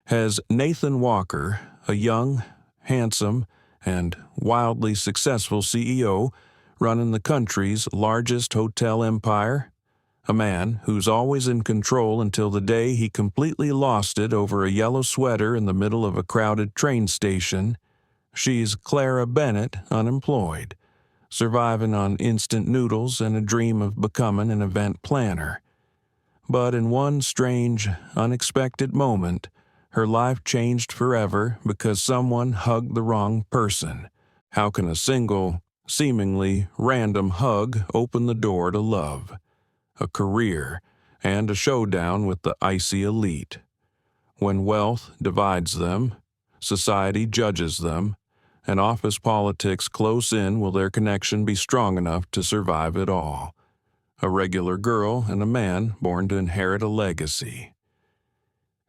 Has Nathan Walker, a young, handsome, and wildly successful CEO running the country's largest hotel empire? A man who's always in control until the day he completely lost it over a yellow sweater in the middle of a crowded train station. She's Clara Bennett, unemployed, surviving on instant noodles and a dream of becoming an event planner. But in one strange, unexpected moment, her life changed forever because someone hugged the wrong person. How can a single, seemingly random hug open the door to love, a career, and a showdown with the icy elite? When wealth divides them, society judges them, and office politics close in, will their connection be strong enough to survive it all? A regular girl and a man born to inherit a legacy.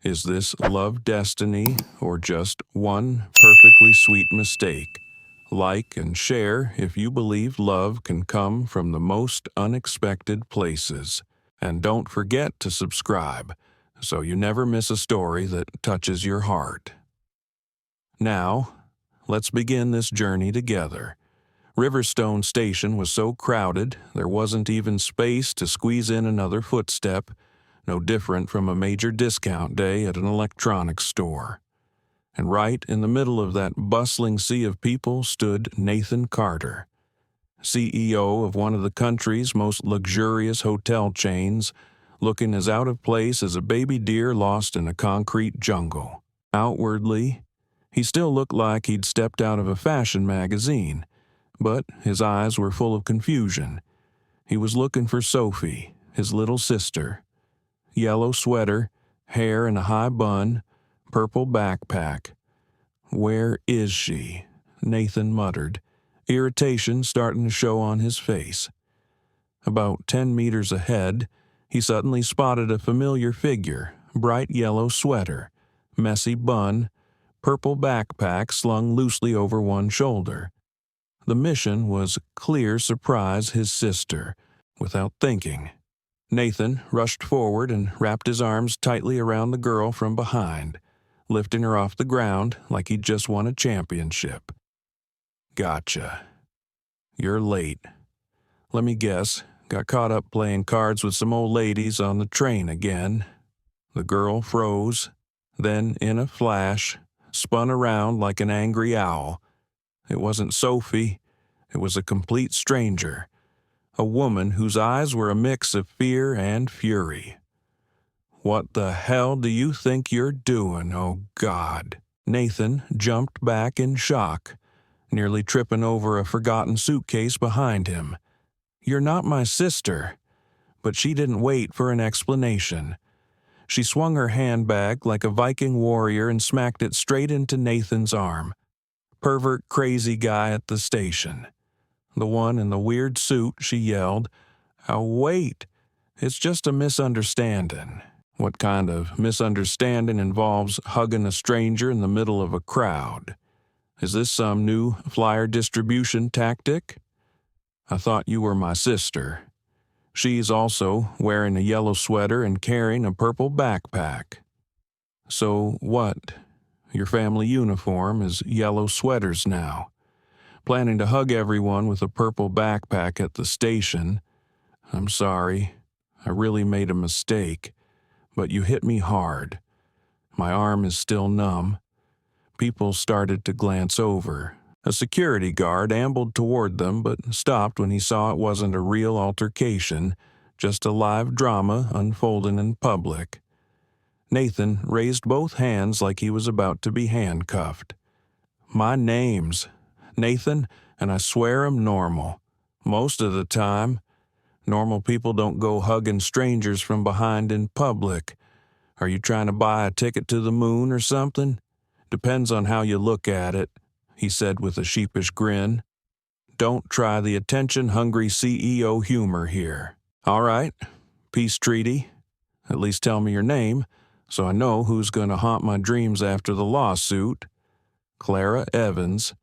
Is this love destiny or just one perfectly sweet mistake? Like and share if you believe love can come from the most unexpected places. And don't forget to subscribe so you never miss a story that touches your heart. Now, let's begin this journey together. Riverstone Station was so crowded there wasn't even space to squeeze in another footstep, no different from a major discount day at an electronics store. And right in the middle of that bustling sea of people stood Nathan Carter, CEO of one of the country's most luxurious hotel chains, looking as out of place as a baby deer lost in a concrete jungle. Outwardly, he still looked like he'd stepped out of a fashion magazine, but his eyes were full of confusion. He was looking for Sophie, his little sister. Yellow sweater, hair in a high bun, purple backpack. "Where is she?" Nathan muttered, irritation starting to show on his face. About 10 meters ahead, he suddenly spotted a familiar figure, bright yellow sweater, messy bun, purple backpack slung loosely over one shoulder. The mission was clear surprise his sister. Without thinking, Nathan rushed forward and wrapped his arms tightly around the girl from behind, lifting her off the ground like he'd just won a championship. "Gotcha. You're late. Let me guess, got caught up playing cards with some old ladies on the train again." The girl froze, then in a flash, spun around like an angry owl. It wasn't Sophie, it was a complete stranger. A woman whose eyes were a mix of fear and fury. "What the hell do you think you're doing, oh God?" Nathan jumped back in shock, nearly tripping over a forgotten suitcase behind him. "You're not my sister." But she didn't wait for an explanation. She swung her handbag like a Viking warrior and smacked it straight into Nathan's arm. "Pervert crazy guy at the station." "The one in the weird suit," she yelled. "Oh, wait. It's just a misunderstanding." What kind of misunderstanding involves hugging a stranger in the middle of a crowd? Is this some new flyer distribution tactic? "I thought you were my sister." She's also wearing a yellow sweater and carrying a purple backpack. "So what? Your family uniform is yellow sweaters now. Planning to hug everyone with a purple backpack at the station. I'm sorry. I really made a mistake. But you hit me hard. My arm is still numb." People started to glance over. A security guard ambled toward them but stopped when he saw it wasn't a real altercation, just a live drama unfolding in public. Nathan raised both hands like he was about to be handcuffed. "My name's Nathan, and I swear I'm normal. Most of the time. Normal people don't go hugging strangers from behind in public. Are you trying to buy a ticket to the moon or something? Depends on how you look at it," he said with a sheepish grin. "Don't try the attention-hungry CEO humor here. All right, peace treaty. At least tell me your name, so I know who's going to haunt my dreams after the lawsuit." "Clara Evans.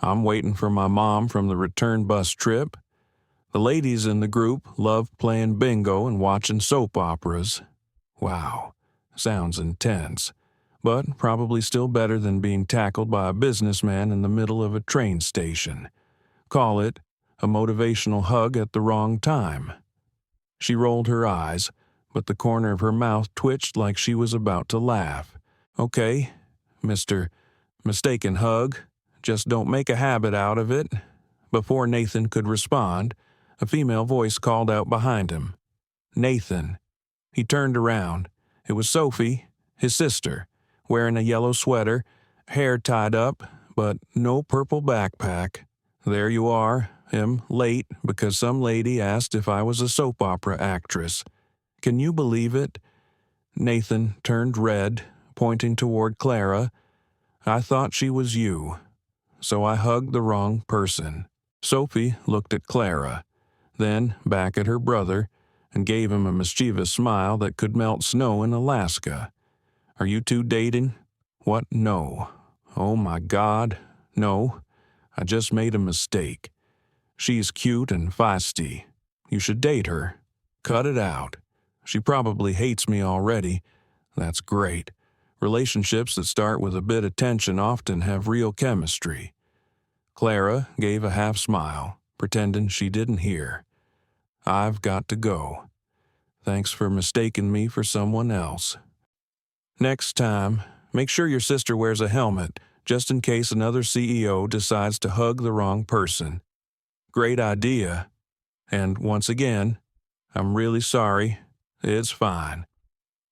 I'm waiting for my mom from the return bus trip. The ladies in the group love playing bingo and watching soap operas." Wow, sounds intense. but probably still better than being tackled by a businessman in the middle of a train station. Call it a motivational hug at the wrong time. She rolled her eyes, but the corner of her mouth twitched like she was about to laugh. Okay, Mr. Mistaken Hug, just don't make a habit out of it. Before Nathan could respond, a female voice called out behind him. Nathan. He turned around. It was Sophie, his sister, wearing a yellow sweater, hair tied up, but no purple backpack. There you are, late because some lady asked if I was a soap opera actress. Can you believe it? Nathan turned red, pointing toward Clara. I thought she was you, so I hugged the wrong person. Sophie looked at Clara, then back at her brother, and gave him a mischievous smile that could melt snow in Alaska. Are you two dating? What? No. Oh my God, no. I just made a mistake. She's cute and feisty. You should date her. Cut it out. She probably hates me already. That's great. Relationships that start with a bit of tension often have real chemistry. Clara gave a half smile, pretending she didn't hear. I've got to go. Thanks for mistaking me for someone else. Next time, make sure your sister wears a helmet, just in case another CEO decides to hug the wrong person. Great idea. And once again, I'm really sorry. It's fine.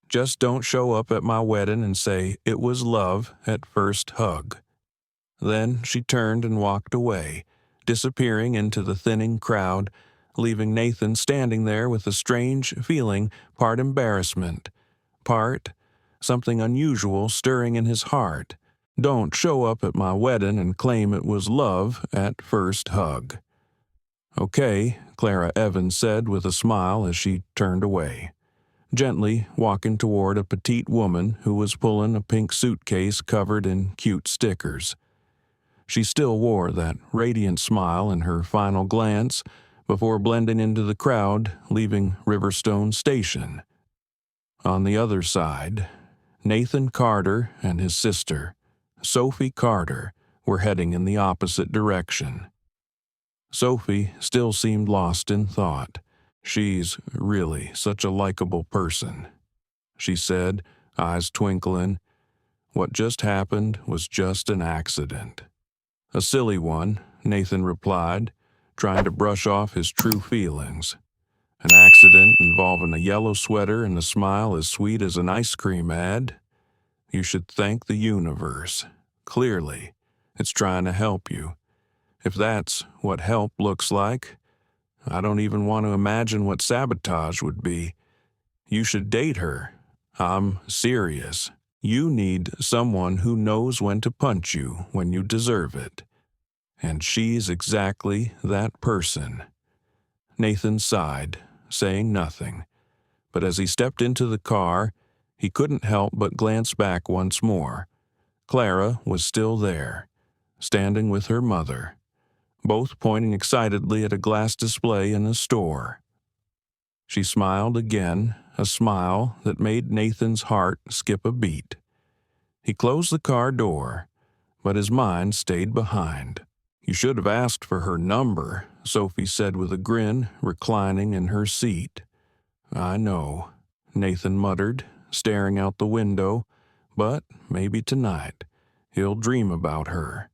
Just don't show up at my wedding and say it was love at first hug. Then she turned and walked away, disappearing into the thinning crowd, leaving Nathan standing there with a strange feeling, part embarrassment, part something unusual stirring in his heart. Don't show up at my wedding and claim it was love at first hug. Okay, Clara Evans said with a smile as she turned away, gently walking toward a petite woman who was pulling a pink suitcase covered in cute stickers. She still wore that radiant smile in her final glance before blending into the crowd, leaving Riverstone Station. On the other side, Nathan Carter and his sister, Sophie Carter, were heading in the opposite direction. Sophie still seemed lost in thought. She's really such a likable person, she said, eyes twinkling. What just happened was just an accident. A silly one, Nathan replied, trying to brush off his true feelings. An accident involving a yellow sweater and a smile as sweet as an ice cream ad? You should thank the universe. Clearly, it's trying to help you. If that's what help looks like, I don't even want to imagine what sabotage would be. You should date her. I'm serious. You need someone who knows when to punch you when you deserve it. And she's exactly that person. Nathan sighed, saying nothing. But as he stepped into the car, he couldn't help but glance back once more. Clara was still there, standing with her mother, both pointing excitedly at a glass display in a store. She smiled again, a smile that made Nathan's heart skip a beat. He closed the car door, but his mind stayed behind. You should have asked for her number, Sophie said with a grin, reclining in her seat. I know, Nathan muttered, staring out the window, but maybe tonight he'll dream about her.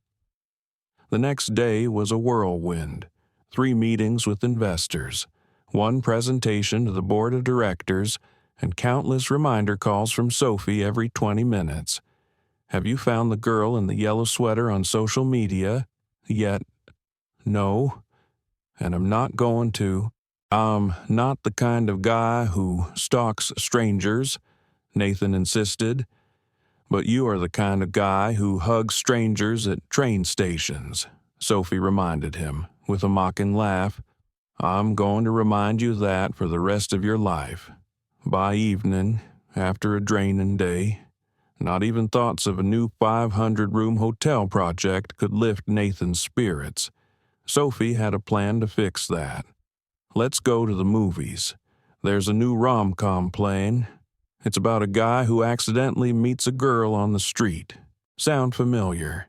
The next day was a whirlwind. 3 meetings with investors, 1 presentation to the board of directors, and countless reminder calls from Sophie every 20 minutes. Have you found the girl in the yellow sweater on social media? Yet, no. And I'm not going to. I'm not the kind of guy who stalks strangers, Nathan insisted. But you are the kind of guy who hugs strangers at train stations, Sophie reminded him, with a mocking laugh. I'm going to remind you that for the rest of your life. By evening, after a draining day, not even thoughts of a new 500-room hotel project could lift Nathan's spirits. Sophie had a plan to fix that. Let's go to the movies. There's a new rom-com playing. It's about a guy who accidentally meets a girl on the street. Sound familiar?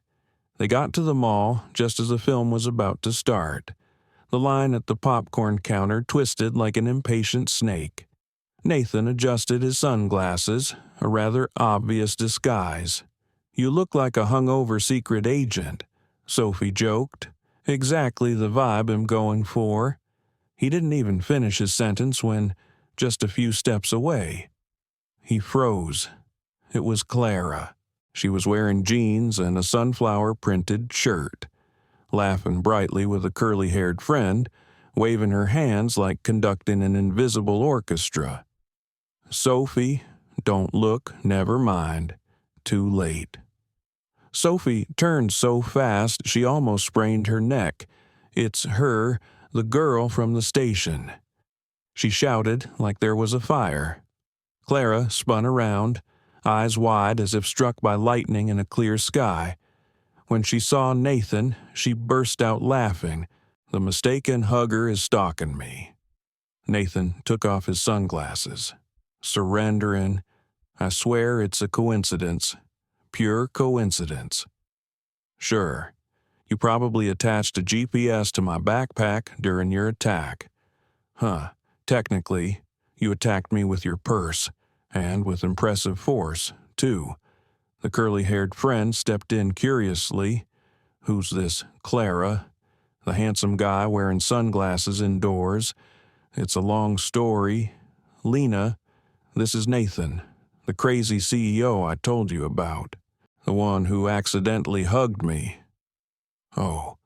They got to the mall just as the film was about to start. The line at the popcorn counter twisted like an impatient snake. Nathan adjusted his sunglasses, a rather obvious disguise. "You look like a hungover secret agent," Sophie joked. "Exactly the vibe I'm going for." He didn't even finish his sentence when, just a few steps away, he froze. It was Clara. She was wearing jeans and a sunflower-printed shirt, laughing brightly with a curly-haired friend, waving her hands like conducting an invisible orchestra. "Sophie, don't look, never mind. Too late." Sophie turned so fast she almost sprained her neck. "It's her, the girl from the station." She shouted like there was a fire. Clara spun around, eyes wide as if struck by lightning in a clear sky. When she saw Nathan, she burst out laughing. "The mistaken hugger is stalking me." Nathan took off his sunglasses. "Surrendering. I swear it's a coincidence. Pure coincidence." "Sure. You probably attached a GPS to my backpack during your attack." "Huh. Technically, you attacked me with your purse, and with impressive force, too." The curly-haired friend stepped in curiously. "Who's this Clara?" "The handsome guy wearing sunglasses indoors. It's a long story. Lena, this is Nathan, the crazy CEO I told you about. The one who accidentally hugged me." "Oh,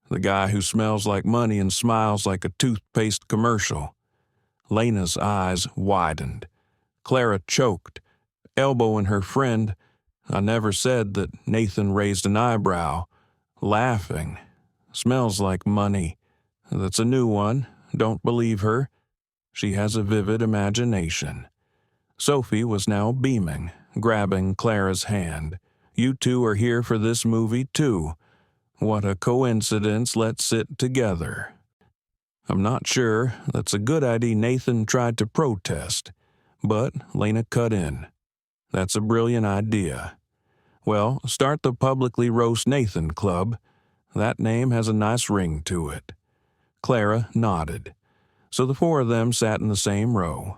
the guy who smells like money and smiles like a toothpaste commercial." Lena's eyes widened. Clara choked, elbowing her friend. "I never said that." Nathan raised an eyebrow, laughing. "Smells like money. That's a new one. Don't believe her. She has a vivid imagination." Sophie was now beaming, grabbing Clara's hand. "You two are here for this movie, too. What a coincidence. Let's sit together." "I'm not sure that's a good idea." Nathan tried to protest, but Lena cut in. "That's a brilliant idea. Well, start the Publicly Roast Nathan Club. That name has a nice ring to it." Clara nodded. So the four of them sat in the same row.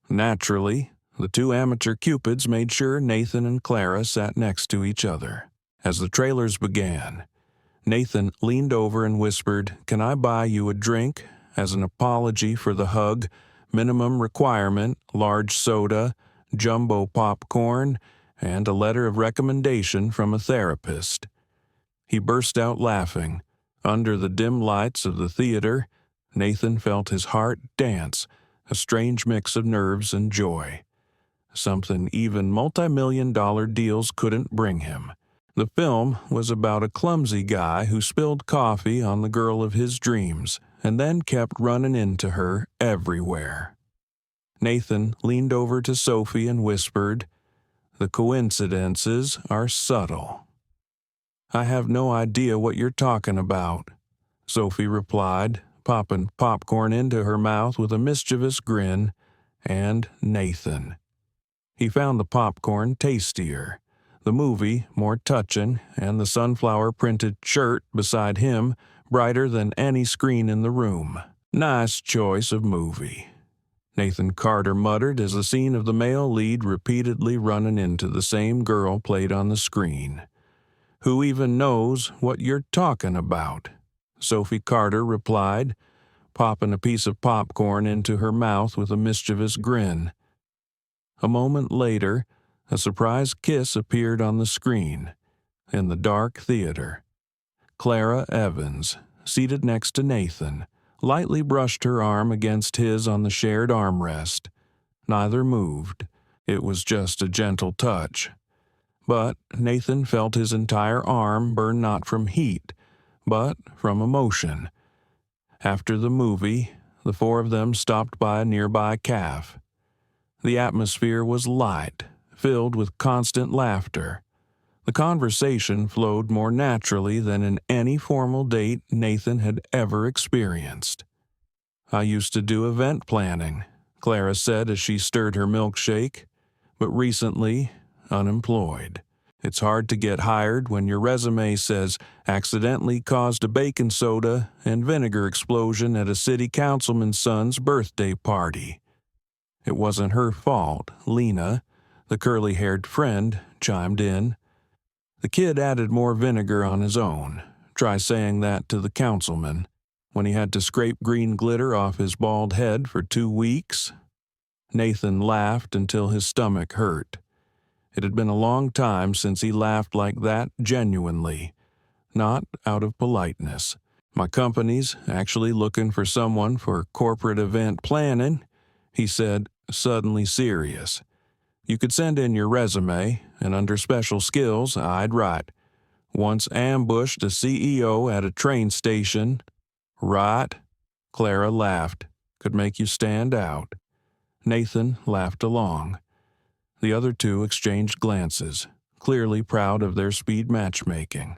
Naturally, the two amateur cupids made sure Nathan and Clara sat next to each other. As the trailers began, Nathan leaned over and whispered, "Can I buy you a drink? As an apology for the hug, minimum requirement, large soda, jumbo popcorn, and a letter of recommendation from a therapist." He burst out laughing. Under the dim lights of the theater, Nathan felt his heart dance, a strange mix of nerves and joy. Something even multi-million-dollar deals couldn't bring him. The film was about a clumsy guy who spilled coffee on the girl of his dreams and then kept running into her everywhere. Nathan leaned over to Sophie and whispered, "The coincidences are subtle." "I have no idea what you're talking about," Sophie replied, popping popcorn into her mouth with a mischievous grin. And Nathan. He found the popcorn tastier, the movie more touching, and the sunflower-printed shirt beside him brighter than any screen in the room. "Nice choice of movie," Nathan Carter muttered as the scene of the male lead repeatedly running into the same girl played on the screen. "Who even knows what you're talking about?" Sophie Carter replied, popping a piece of popcorn into her mouth with a mischievous grin. A moment later, a surprise kiss appeared on the screen. In the dark theater, Clara Evans, seated next to Nathan, lightly brushed her arm against his on the shared armrest. Neither moved. It was just a gentle touch. But Nathan felt his entire arm burn not from heat, but from emotion. After the movie, the four of them stopped by a nearby cafe. The atmosphere was light, filled with constant laughter. The conversation flowed more naturally than in any formal date Nathan had ever experienced. "I used to do event planning," Clara said as she stirred her milkshake. but recently unemployed. It's hard to get hired when your resume says accidentally caused a baking soda and vinegar explosion at a city councilman's son's birthday party. It wasn't her fault, Lena, the curly-haired friend, chimed in. The kid added more vinegar on his own. Try saying that to the councilman. When he had to scrape green glitter off his bald head for 2 weeks? Nathan laughed until his stomach hurt. It had been a long time since he laughed like that genuinely, not out of politeness. My company's actually looking for someone for corporate event planning, he said, suddenly serious. You could send in your resume, and under special skills, I'd write. Once ambushed a CEO at a train station. Right? Clara laughed. Could make you stand out. Nathan laughed along. The other two exchanged glances, clearly proud of their speed matchmaking.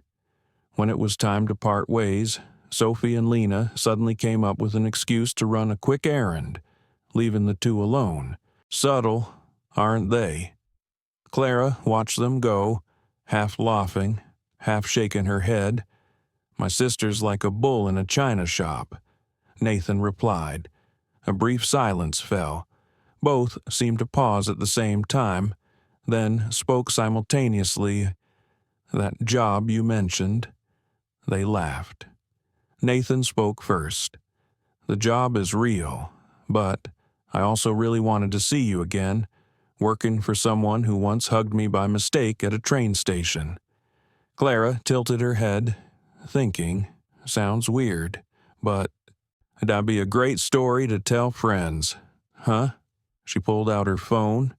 When it was time to part ways, Sophie and Lena suddenly came up with an excuse to run a quick errand, leaving the two alone. Subtle, aren't they? Clara watched them go, half laughing, half shaking her head. My sister's like a bull in a china shop, Nathan replied. A brief silence fell. Both seemed to pause at the same time, then spoke simultaneously. That job you mentioned. They laughed. Nathan spoke first. The job is real, but I also really wanted to see you again, working for someone who once hugged me by mistake at a train station. Clara tilted her head, thinking, sounds weird, but that'd be a great story to tell friends. Huh? She pulled out her phone.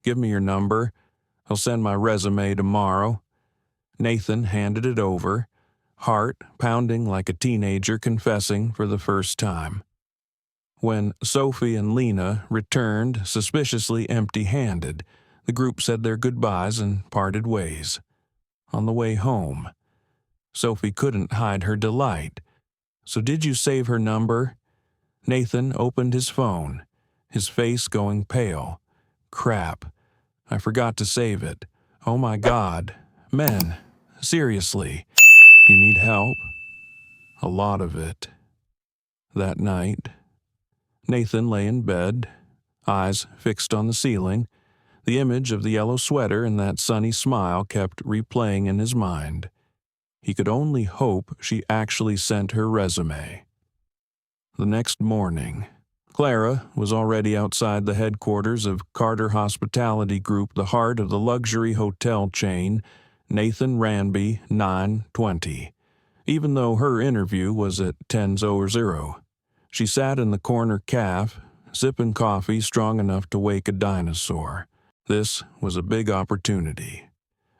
Give me your number. I'll send my resume tomorrow. Nathan handed it over, heart pounding like a teenager confessing for the first time. When Sophie and Lena returned suspiciously empty-handed, the group said their goodbyes and parted ways. On the way home, Sophie couldn't hide her delight. So did you save her number? Nathan opened his phone, his face going pale. Crap. I forgot to save it. Oh my God. Men, seriously, you need help? A lot of it. That night, Nathan lay in bed, eyes fixed on the ceiling. The image of the yellow sweater and that sunny smile kept replaying in his mind. He could only hope she actually sent her resume. The next morning, Clara was already outside the headquarters of Carter Hospitality Group, the heart of the luxury hotel chain, Nathan Ranby 920, even though her interview was at 10:00. She sat in the corner cafe, sipping coffee strong enough to wake a dinosaur. This was a big opportunity,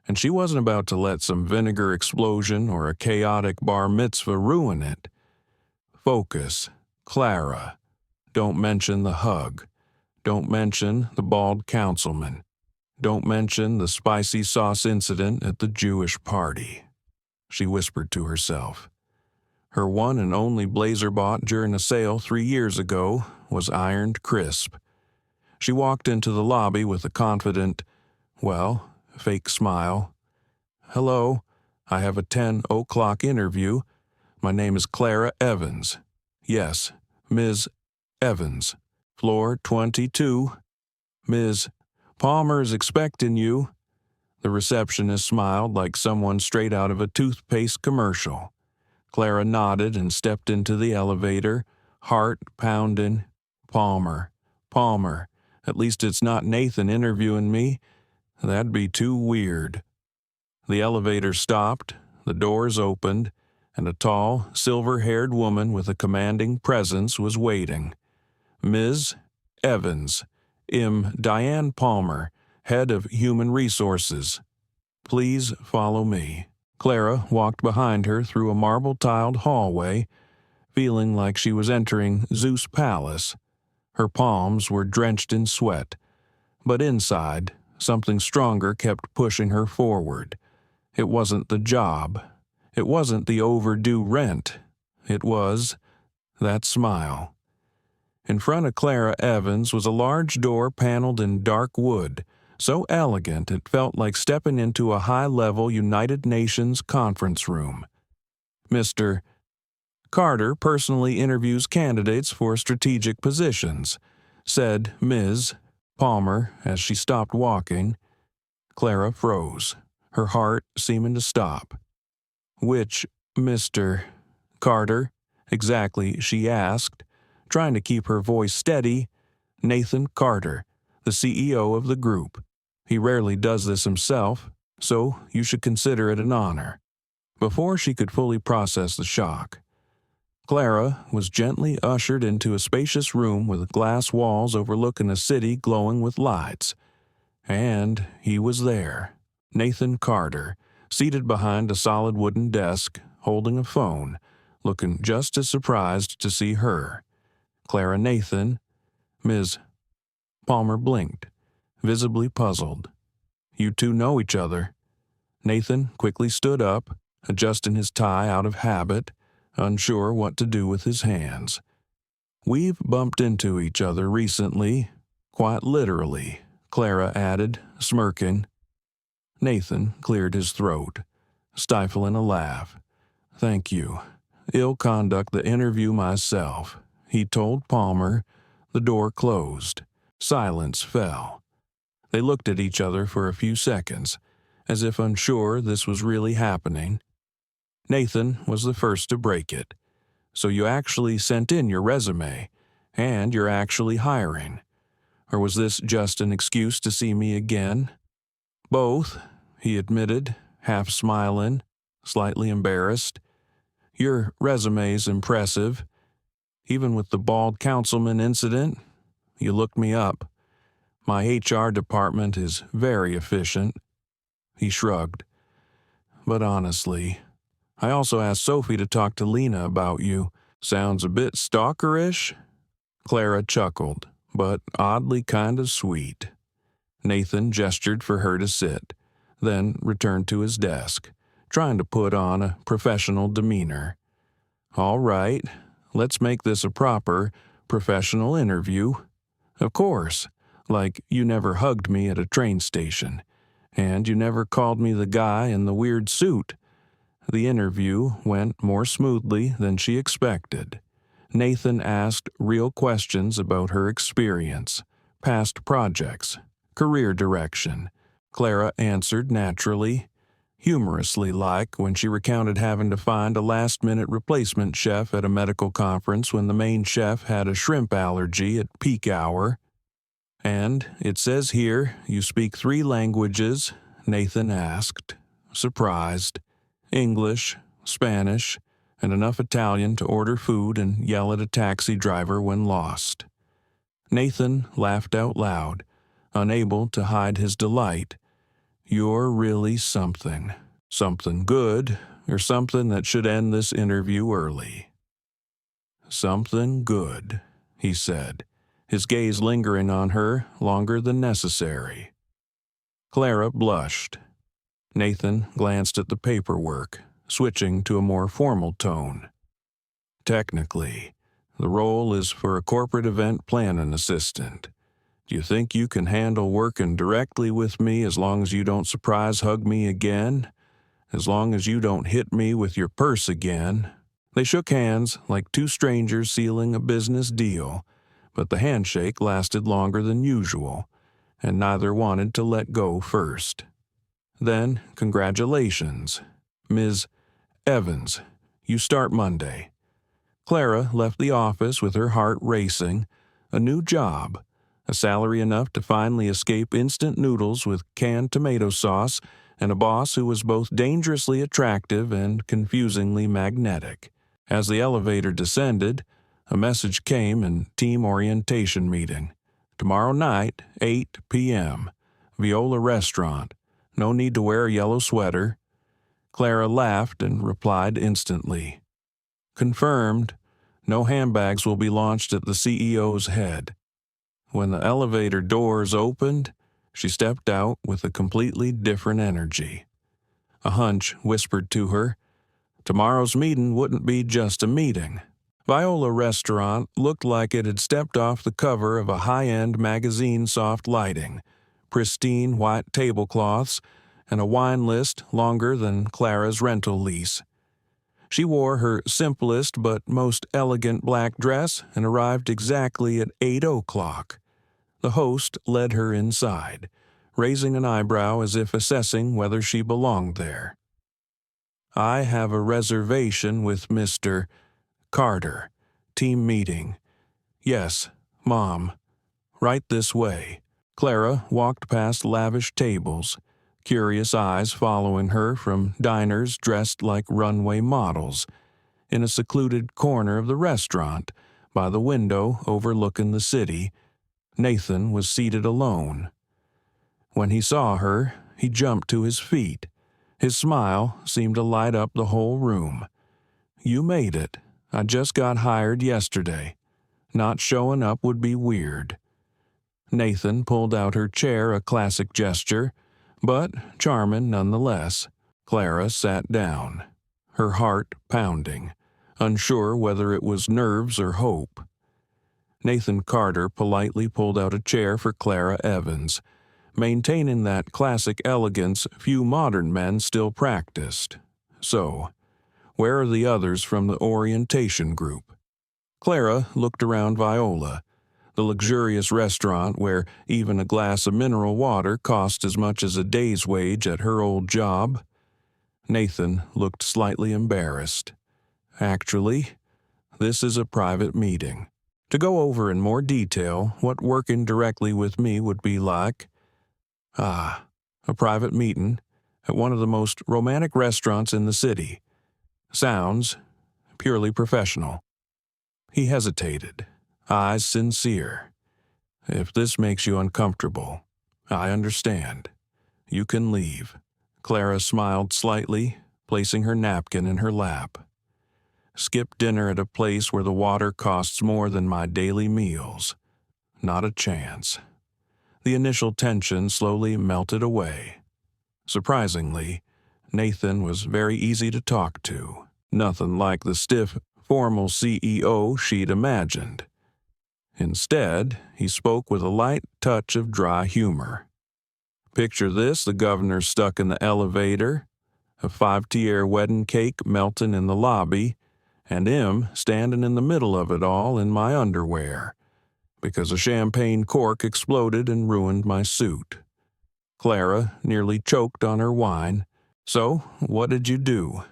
and she wasn't about to let some vinegar explosion or a chaotic bar mitzvah ruin it. Focus, Clara. Don't mention the hug. Don't mention the bald councilman. Don't mention the spicy sauce incident at the Jewish party, she whispered to herself. Her one and only blazer bought during a sale 3 years ago was ironed crisp. She walked into the lobby with a confident, fake smile. Hello, I have a 10:00 interview. My name is Clara Evans. Yes, Ms. Evans. Floor 22. Ms. Palmer's expecting you. The receptionist smiled like someone straight out of a toothpaste commercial. Clara nodded and stepped into the elevator, heart pounding. Palmer. At least it's not Nathan interviewing me. That'd be too weird. The elevator stopped, the doors opened, and a tall, silver-haired woman with a commanding presence was waiting. Ms. Evans, Diane Palmer, head of Human Resources. Please follow me. Clara walked behind her through a marble-tiled hallway, feeling like she was entering Zeus' palace. Her palms were drenched in sweat, but inside, something stronger kept pushing her forward. It wasn't the job. It wasn't the overdue rent. It was that smile. In front of Clara Evans was a large door paneled in dark wood, so elegant it felt like stepping into a high-level United Nations conference room. Mr. Carter personally interviews candidates for strategic positions, said Ms. Palmer as she stopped walking. Clara froze, her heart seeming to stop. Which Mr. Carter, exactly, she asked, trying to keep her voice steady. Nathan Carter, the CEO of the group. He rarely does this himself, so you should consider it an honor. Before she could fully process the shock, Clara was gently ushered into a spacious room with glass walls overlooking a city glowing with lights. And he was there, Nathan Carter, seated behind a solid wooden desk, holding a phone, looking just as surprised to see her. Clara Nathan, Ms. Palmer blinked, visibly puzzled. You two know each other. Nathan quickly stood up, adjusting his tie out of habit, unsure what to do with his hands. We've bumped into each other recently, quite literally, Clara added, smirking. Nathan cleared his throat, stifling a laugh. Thank you. I'll conduct the interview myself, he told Palmer. The door closed. Silence fell. They looked at each other for a few seconds, as if unsure this was really happening. Nathan was the first to break it. So you actually sent in your resume, and you're actually hiring. Or was this just an excuse to see me again? Both, he admitted, half smiling, slightly embarrassed. Your resume's impressive. Even with the bald councilman incident, you looked me up. My HR department is very efficient. He shrugged. But honestly, I also asked Sophie to talk to Lena about you. Sounds a bit stalkerish? Clara chuckled, but oddly kind of sweet. Nathan gestured for her to sit, then returned to his desk, trying to put on a professional demeanor. All right, let's make this a proper, professional interview. Of course, like you never hugged me at a train station, and you never called me the guy in the weird suit. The interview went more smoothly than she expected. Nathan asked real questions about her experience, past projects, career direction. Clara answered naturally, humorously like when she recounted having to find a last-minute replacement chef at a medical conference when the main chef had a shrimp allergy at peak hour. And it says here you speak 3 languages, Nathan asked, surprised. English, Spanish, and enough Italian to order food and yell at a taxi driver when lost. Nathan laughed out loud, unable to hide his delight. You're really something. Something good, or something that should end this interview early. Something good, he said, his gaze lingering on her longer than necessary. Clara blushed. Nathan glanced at the paperwork, switching to a more formal tone. Technically, the role is for a corporate event planning assistant. Do you think you can handle working directly with me as long as you don't surprise hug me again? As long as you don't hit me with your purse again? They shook hands like 2 strangers sealing a business deal, but the handshake lasted longer than usual, and neither wanted to let go first. Then, congratulations, Ms. Evans. You start Monday. Clara left the office with her heart racing. A new job, a salary enough to finally escape instant noodles with canned tomato sauce, and a boss who was both dangerously attractive and confusingly magnetic. As the elevator descended, a message came in team orientation meeting. Tomorrow night, 8 p.m., Viola Restaurant. No need to wear a yellow sweater. Clara laughed and replied instantly. Confirmed. No handbags will be launched at the CEO's head. When the elevator doors opened, she stepped out with a completely different energy. A hunch whispered to her, tomorrow's meeting wouldn't be just a meeting. Viola Restaurant looked like it had stepped off the cover of a high-end magazine soft lighting, pristine white tablecloths and a wine list longer than Clara's rental lease. She wore her simplest but most elegant black dress and arrived exactly at 8 o'clock. The host led her inside, raising an eyebrow as if assessing whether she belonged there. "I have a reservation with Mr. Carter. Team meeting." "Yes, Mom. Right this way." Clara walked past lavish tables, curious eyes following her from diners dressed like runway models. In a secluded corner of the restaurant, by the window overlooking the city, Nathan was seated alone. When he saw her, he jumped to his feet. His smile seemed to light up the whole room. "You made it. I just got hired yesterday. Not showing up would be weird." Nathan pulled out her chair, a classic gesture, but charming nonetheless. Clara sat down, her heart pounding, unsure whether it was nerves or hope. Nathan Carter politely pulled out a chair for Clara Evans, maintaining that classic elegance few modern men still practiced. "So, where are the others from the orientation group?" Clara looked around Viola, the luxurious restaurant where even a glass of mineral water cost as much as a day's wage at her old job. Nathan looked slightly embarrassed. "Actually, this is a private meeting. To go over in more detail what working directly with me would be like." "Ah, a private meeting at one of the most romantic restaurants in the city. Sounds purely professional." He hesitated, eyes sincere. "If this makes you uncomfortable, I understand. You can leave." Clara smiled slightly, placing her napkin in her lap. "Skip dinner at a place where the water costs more than my daily meals. Not a chance." The initial tension slowly melted away. Surprisingly, Nathan was very easy to talk to. Nothing like the stiff, formal CEO she'd imagined. Instead, he spoke with a light touch of dry humor. "Picture this: the governor stuck in the elevator, a 5-tier wedding cake melting in the lobby, and him standing in the middle of it all in my underwear, because a champagne cork exploded and ruined my suit." Clara nearly choked on her wine. "So, what did you do?"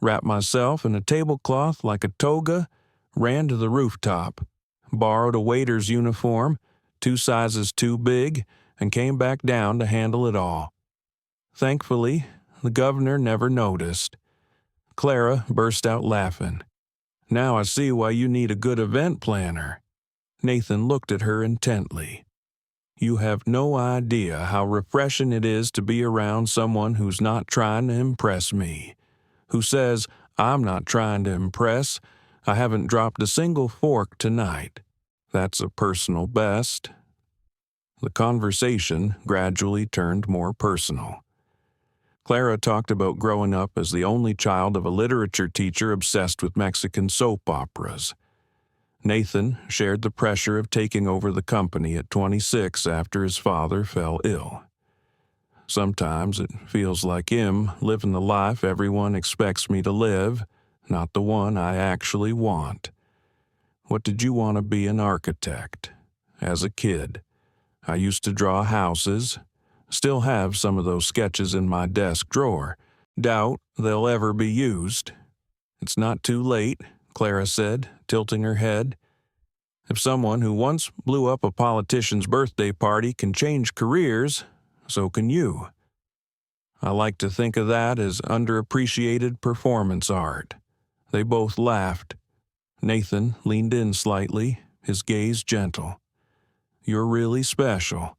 "Wrapped myself in a tablecloth like a toga, ran to the rooftop, borrowed a waiter's uniform, 2 sizes too big, and came back down to handle it all. Thankfully, the governor never noticed." Clara burst out laughing. "Now I see why you need a good event planner." Nathan looked at her intently. "You have no idea how refreshing it is to be around someone who's not trying to impress me, who says, 'I'm not trying to impress. I haven't dropped a single fork tonight.' That's a personal best." The conversation gradually turned more personal. Clara talked about growing up as the only child of a literature teacher obsessed with Mexican soap operas. Nathan shared the pressure of taking over the company at 26 after his father fell ill. "Sometimes it feels like him living the life everyone expects me to live, not the one I actually want." "What did you want to be an architect?" "As a kid, I used to draw houses. Still have some of those sketches in my desk drawer. Doubt they'll ever be used." "It's not too late," Clara said, tilting her head. "If someone who once blew up a politician's birthday party can change careers, so can you." "I like to think of that as underappreciated performance art." They both laughed. Nathan leaned in slightly, his gaze gentle. "You're really special.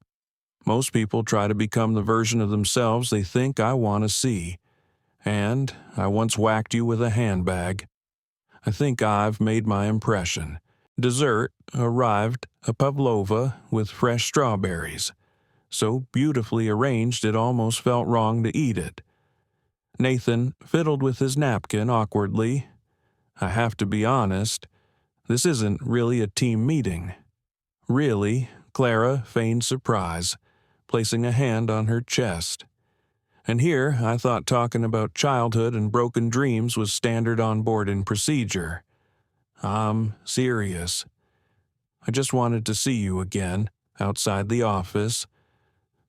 Most people try to become the version of themselves they think I want to see. And I once whacked you with a handbag. I think I've made my impression." Dessert arrived, a pavlova with fresh strawberries, so beautifully arranged it almost felt wrong to eat it. Nathan fiddled with his napkin awkwardly. "I have to be honest, this isn't really a team meeting." "Really?" Clara feigned surprise. placing a hand on her chest. And here I thought talking about childhood and broken dreams was standard onboarding procedure. I'm serious. I just wanted to see you again, outside the office.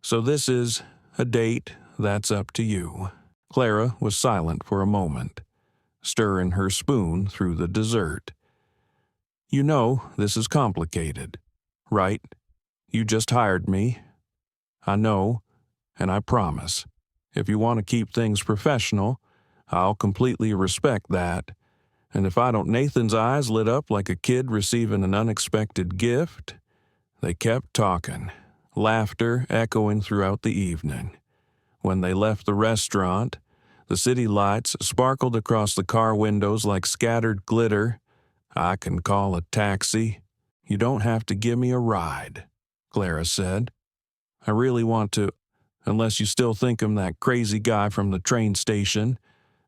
So this is a date that's up to you. Clara was silent for a moment, stirring her spoon through the dessert. You know this is complicated, right? You just hired me. I know, and I promise. If you want to keep things professional, I'll completely respect that. And if I don't, Nathan's eyes lit up like a kid receiving an unexpected gift. They kept talking, laughter echoing throughout the evening. When they left the restaurant, the city lights sparkled across the car windows like scattered glitter. I can call a taxi. You don't have to give me a ride, Clara said. I really want to, unless you still think I'm that crazy guy from the train station.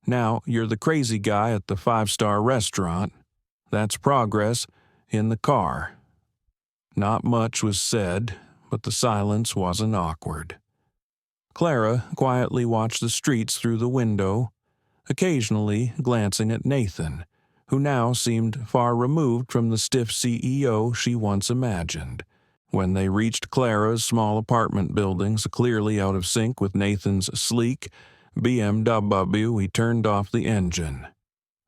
Now you're the crazy guy at the 5-star restaurant. That's progress in the car. Not much was said, but the silence wasn't awkward. Clara quietly watched the streets through the window, occasionally glancing at Nathan, who now seemed far removed from the stiff CEO she once imagined. When they reached Clara's small apartment buildings, clearly out of sync with Nathan's sleek BMW, he turned off the engine.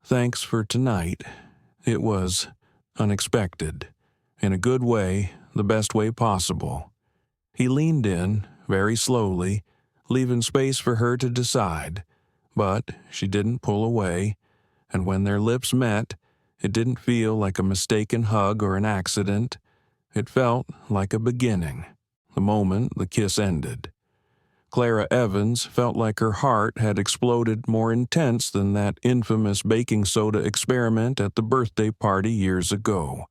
Thanks for tonight. It was unexpected. In a good way, the best way possible. He leaned in, very slowly, leaving space for her to decide. But she didn't pull away, and when their lips met, it didn't feel like a mistaken hug or an accident. It felt like a beginning, the moment the kiss ended. Clara Evans felt like her heart had exploded more intense than that infamous baking soda experiment at the birthday party years ago.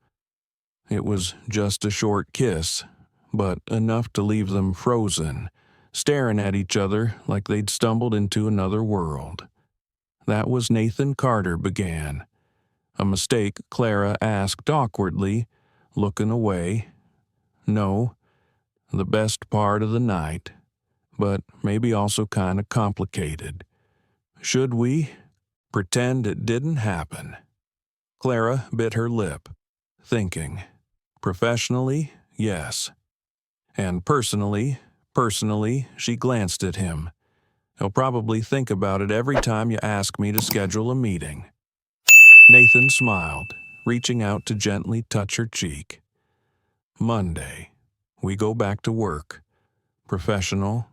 It was just a short kiss, but enough to leave them frozen, staring at each other like they'd stumbled into another world. That was Nathan Carter began. A mistake Clara asked awkwardly, looking away. No, the best part of the night, but maybe also kind of complicated. Should we pretend it didn't happen? Clara bit her lip, thinking. Professionally, yes. And personally, she glanced at him. He'll probably think about it every time you ask me to schedule a meeting. Nathan smiled, reaching out to gently touch her cheek. Monday. We go back to work. Professional.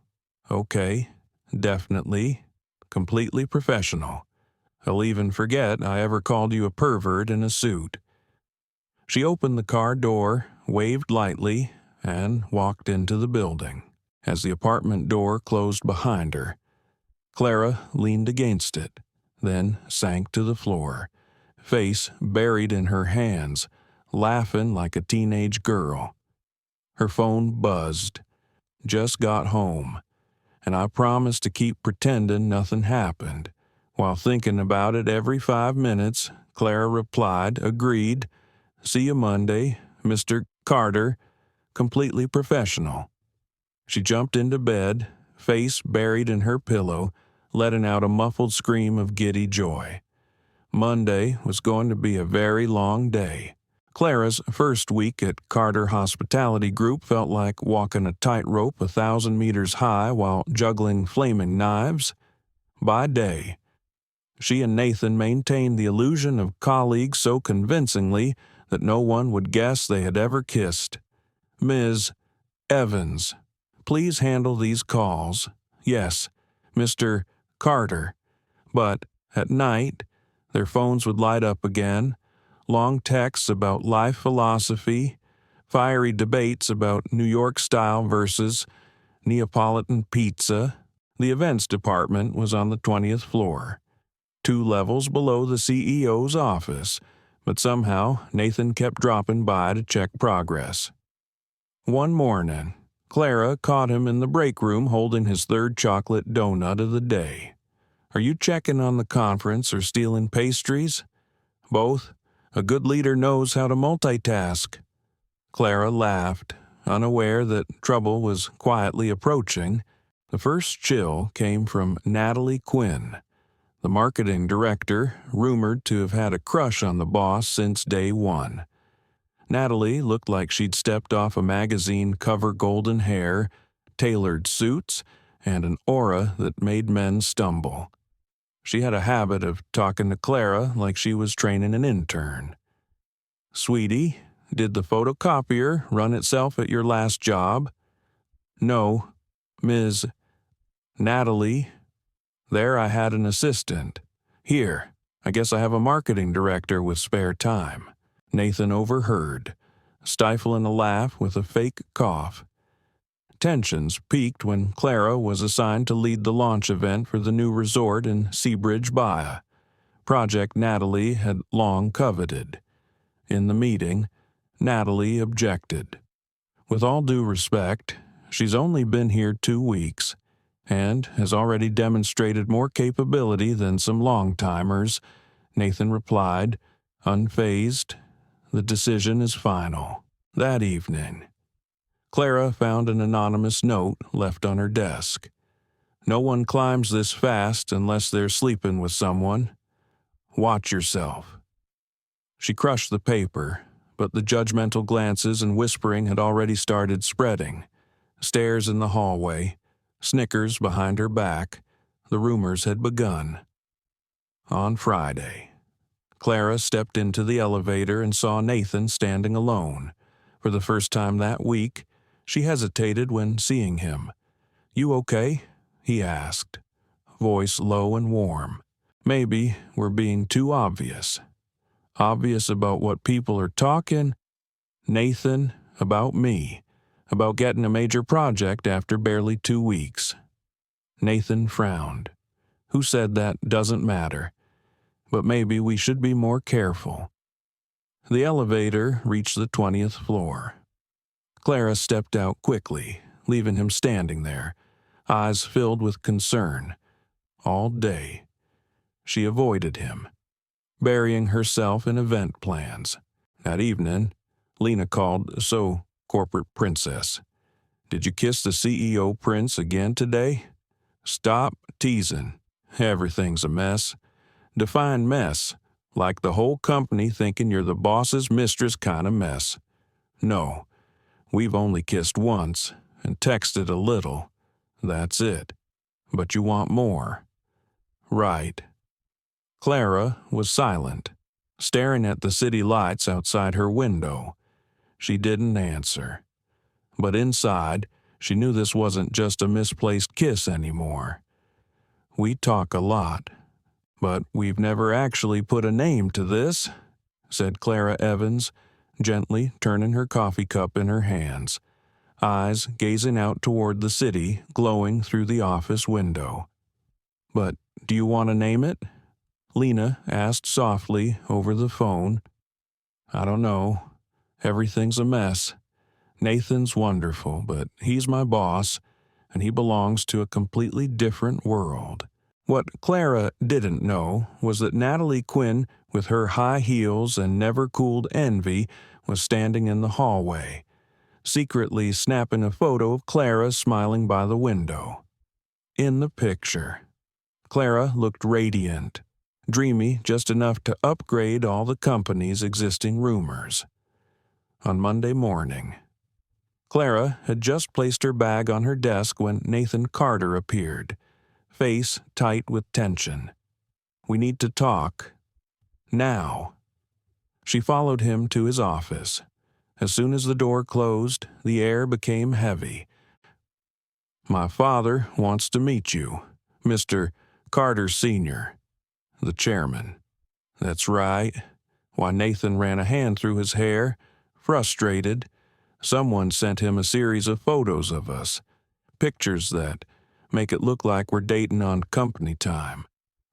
Okay. Definitely. Completely professional. I'll even forget I ever called you a pervert in a suit. She opened the car door, waved lightly, and walked into the building. As the apartment door closed behind her, Clara leaned against it, then sank to the floor, face buried in her hands, laughing like a teenage girl. Her phone buzzed. Just got home, and I promised to keep pretending nothing happened. While thinking about it every 5 minutes, Clara replied, agreed. See you Monday, Mr. Carter. Completely professional. She jumped into bed, face buried in her pillow, letting out a muffled scream of giddy joy. Monday was going to be a very long day. Clara's first week at Carter Hospitality Group felt like walking a tightrope 1,000 meters high while juggling flaming knives. By day, she and Nathan maintained the illusion of colleagues so convincingly that no one would guess they had ever kissed. Ms. Evans, please handle these calls. Yes, Mr. Carter. But at night, their phones would light up again, long texts about life philosophy, fiery debates about New York style versus Neapolitan pizza. The events department was on the 20th floor, 2 levels below the CEO's office, but somehow Nathan kept dropping by to check progress. One morning, Clara caught him in the break room holding his 3rd chocolate donut of the day. Are you checking on the conference or stealing pastries? Both. A good leader knows how to multitask. Clara laughed, unaware that trouble was quietly approaching, the first chill came from Natalie Quinn, the marketing director, rumored to have had a crush on the boss since day one. Natalie looked like she'd stepped off a magazine cover, golden hair, tailored suits, and an aura that made men stumble. She had a habit of talking to Clara like she was training an intern. "Sweetie, did the photocopier run itself at your last job?" "No, Ms. Natalie. There I had an assistant. Here, I guess I have a marketing director with spare time." Nathan overheard, stifling a laugh with a fake cough. Tensions peaked when Clara was assigned to lead the launch event for the new resort in Seabridge Bayou, project Natalie had long coveted. In the meeting, Natalie objected. "With all due respect, she's only been here 2 weeks and has already demonstrated more capability than some long-timers," Nathan replied, unfazed. "The decision is final." That evening, Clara found an anonymous note left on her desk. "No one climbs this fast unless they're sleeping with someone. Watch yourself." She crushed the paper, but the judgmental glances and whispering had already started spreading. Stares in the hallway, snickers behind her back, the rumors had begun. On Friday, Clara stepped into the elevator and saw Nathan standing alone. For the first time that week, she hesitated when seeing him. "You okay?" he asked, voice low and warm. "Maybe we're being too obvious." "Obvious about what people are talking?" "Nathan, about me. About getting a major project after barely 2 weeks." Nathan frowned. "Who said that doesn't matter? But maybe we should be more careful." The elevator reached the 20th floor. Clara stepped out quickly, leaving him standing there, eyes filled with concern. All day, she avoided him, burying herself in event plans. That evening, Lena called, "So, corporate princess, did you kiss the CEO prince again today?" "Stop teasing. Everything's a mess. Define mess, like the whole company thinking you're the boss's mistress kind of mess. No, we've only kissed once and texted a little. That's it. But you want more." "Right." Clara was silent, staring at the city lights outside her window. She didn't answer. But inside, she knew this wasn't just a misplaced kiss anymore. "We talk a lot, but we've never actually put a name to this," said Clara Evans, gently turning her coffee cup in her hands, eyes gazing out toward the city glowing through the office window. "But do you want to name it?" Lena asked softly over the phone. "I don't know. Everything's a mess. Nathan's wonderful, but he's my boss, and he belongs to a completely different world." What Clara didn't know was that Natalie Quinn, with her high heels and never-cooled envy, was standing in the hallway, secretly snapping a photo of Clara smiling by the window. In the picture, Clara looked radiant, dreamy just enough to upgrade all the company's existing rumors. On Monday morning, Clara had just placed her bag on her desk when Nathan Carter appeared, face tight with tension. "We need to talk. Now." She followed him to his office. As soon as the door closed, the air became heavy. "My father wants to meet you, Mr. Carter Sr., the chairman." "That's right." Why, Nathan ran a hand through his hair, frustrated. "Someone sent him a series of photos of us, pictures that make it look like we're dating on company time.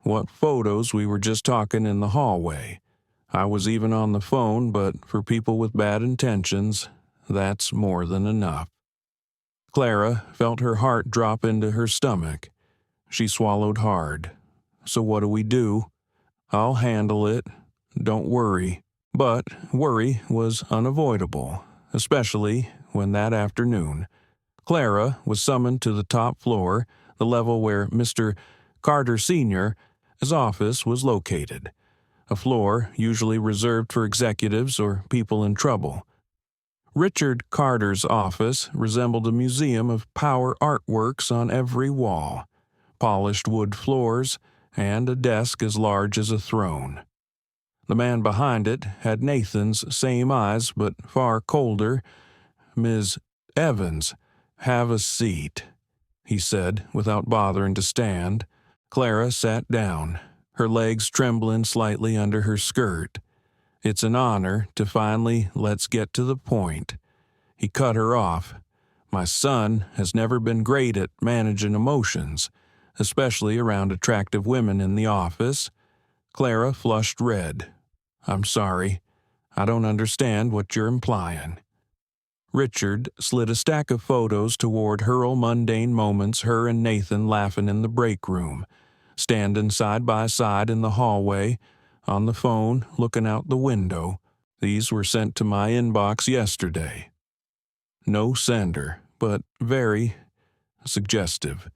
What photos? We were just talking in the hallway. I was even on the phone, but for people with bad intentions, that's more than enough." Clara felt her heart drop into her stomach. She swallowed hard. "So what do we do?" "I'll handle it. Don't worry." But worry was unavoidable, especially when that afternoon, Clara was summoned to the top floor, the level where Mr. Carter Sr.'s office was located, a floor usually reserved for executives or people in trouble. Richard Carter's office resembled a museum of power artworks on every wall, polished wood floors, and a desk as large as a throne. The man behind it had Nathan's same eyes, but far colder. "Ms. Evans, have a seat," he said, without bothering to stand. Clara sat down, her legs trembling slightly under her skirt. "It's an honor to finally let's get to the point." He cut her off. "My son has never been great at managing emotions, especially around attractive women in the office." Clara flushed red. "I'm sorry. I don't understand what you're implying." Richard slid a stack of photos toward hurl mundane moments, her and Nathan laughing in the break room, standing side by side in the hallway, on the phone, looking out the window. "These were sent to my inbox yesterday." No sender, but very suggestive.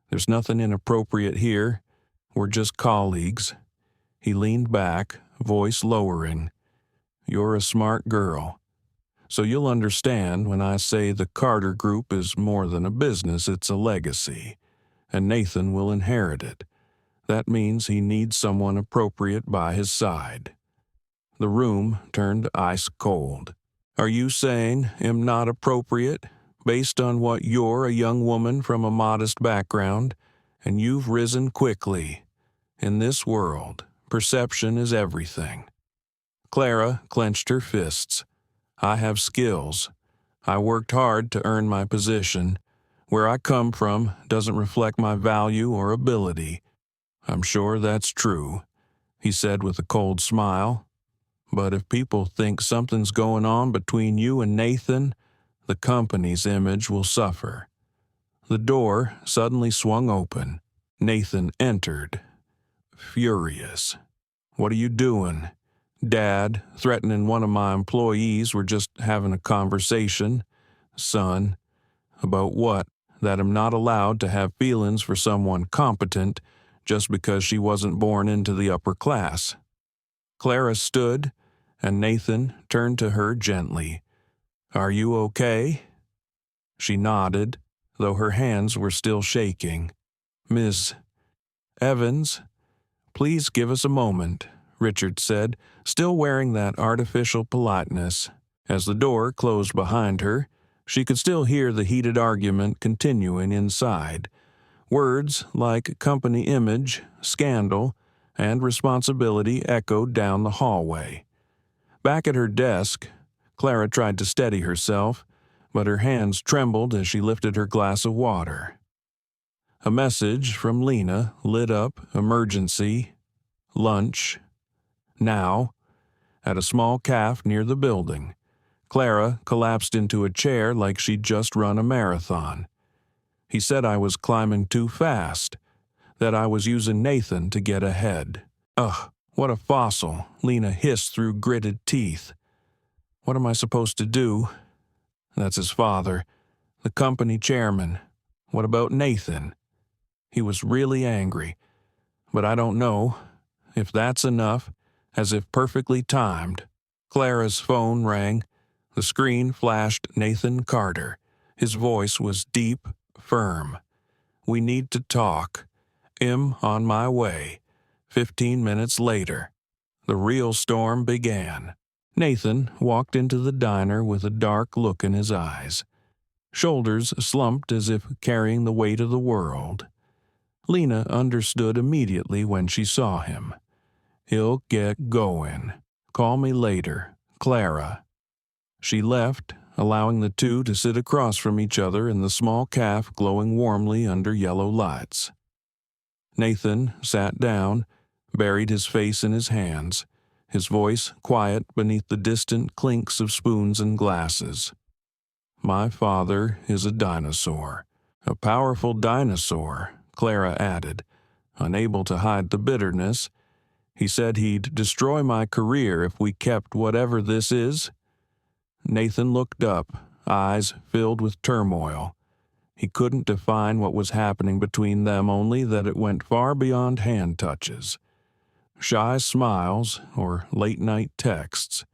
"There's nothing inappropriate here. We're just colleagues." He leaned back, voice lowering. "You're a smart girl. So you'll understand when I say the Carter Group is more than a business, it's a legacy, and Nathan will inherit it. That means he needs someone appropriate by his side." The room turned ice cold. "Are you saying I'm not appropriate, based on what you're a young woman from a modest background, and you've risen quickly? In this world, perception is everything." Clara clenched her fists. "I have skills. I worked hard to earn my position. Where I come from doesn't reflect my value or ability." "I'm sure that's true," he said with a cold smile. "But if people think something's going on between you and Nathan, the company's image will suffer." The door suddenly swung open. Nathan entered, furious. "What are you doing? Dad, threatening one of my employees. We're just having a conversation." "Son, about what? That I'm not allowed to have feelings for someone competent just because she wasn't born into the upper class." Clara stood, and Nathan turned to her gently. "Are you okay?" She nodded, though her hands were still shaking. "Miss Evans, please give us a moment," Richard said, still wearing that artificial politeness. As the door closed behind her, she could still hear the heated argument continuing inside. Words like company image, scandal, and responsibility echoed down the hallway. Back at her desk, Clara tried to steady herself, but her hands trembled as she lifted her glass of water. A message from Lena lit up emergency, lunch, now, at a small cafe near the building. Clara collapsed into a chair like she'd just run a marathon. "He said I was climbing too fast, that I was using Nathan to get ahead." "Ugh, what a fossil," Lena hissed through gritted teeth. "What am I supposed to do?" "That's his father, the company chairman. What about Nathan?" He was really angry. "But I don't know. If that's enough," as if perfectly timed. Clara's phone rang. The screen flashed Nathan Carter. His voice was deep, firm. "We need to talk. I'm on my way." 15 minutes later, the real storm began. Nathan walked into the diner with a dark look in his eyes. Shoulders slumped as if carrying the weight of the world. Lena understood immediately when she saw him. "He'll get going. Call me later, Clara." She left, allowing the two to sit across from each other in the small cafe glowing warmly under yellow lights. Nathan sat down, buried his face in his hands, his voice quiet beneath the distant clinks of spoons and glasses. "My father is a dinosaur. A powerful dinosaur," Clara added, unable to hide the bitterness. "He said he'd destroy my career if we kept whatever this is." Nathan looked up, eyes filled with turmoil. He couldn't define what was happening between them, only that it went far beyond hand touches. Shy smiles or late-night texts.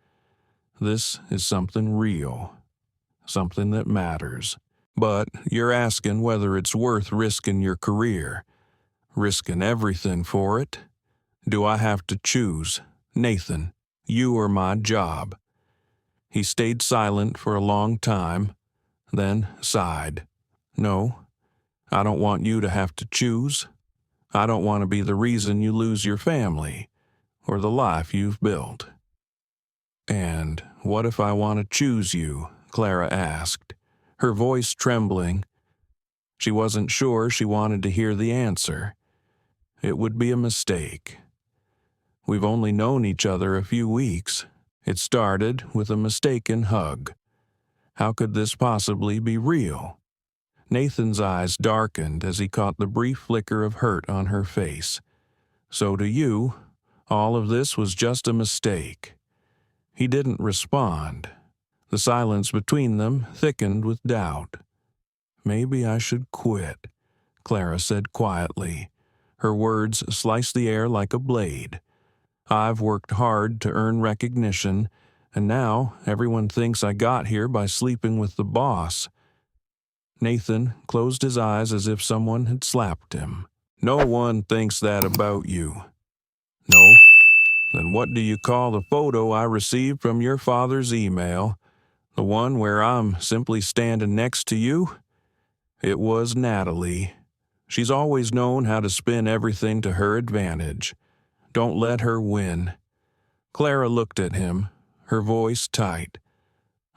This is something real, something that matters. But you're asking whether it's worth risking your career, risking everything for it. Do I have to choose? Nathan, you or my job? He stayed silent for a long time, then sighed. No, I don't want you to have to choose. I don't want to be the reason you lose your family or the life you've built. And what if I want to choose you? Clara asked, her voice trembling. She wasn't sure she wanted to hear the answer. It would be a mistake. We've only known each other a few weeks. It started with a mistaken hug. How could this possibly be real? Nathan's eyes darkened as he caught the brief flicker of hurt on her face. So to you, all of this was just a mistake. He didn't respond. The silence between them thickened with doubt. Maybe I should quit, Clara said quietly. Her words sliced the air like a blade. I've worked hard to earn recognition, and now everyone thinks I got here by sleeping with the boss. Nathan closed his eyes as if someone had slapped him. No one thinks that about you. No? Then what do you call the photo I received from your father's email? The one where I'm simply standing next to you? It was Natalie. She's always known how to spin everything to her advantage. Don't let her win. Clara looked at him, her voice tight.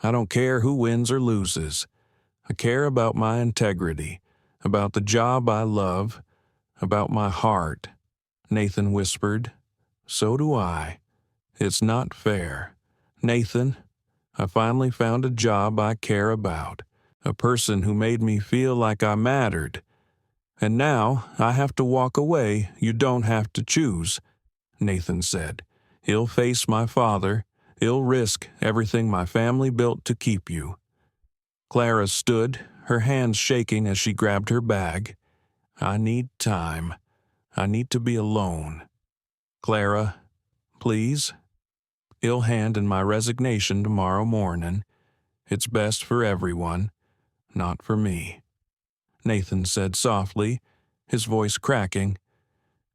I don't care who wins or loses. I care about my integrity, about the job I love, about my heart. Nathan whispered. So do I. It's not fair. Nathan, I finally found a job I care about, a person who made me feel like I mattered. And now I have to walk away. You don't have to choose, Nathan said. He'll face my father. He'll risk everything my family built to keep you. Clara stood, her hands shaking as she grabbed her bag. I need time. I need to be alone. Clara, please? I'll hand in my resignation tomorrow morning. It's best for everyone, not for me, Nathan said softly, his voice cracking.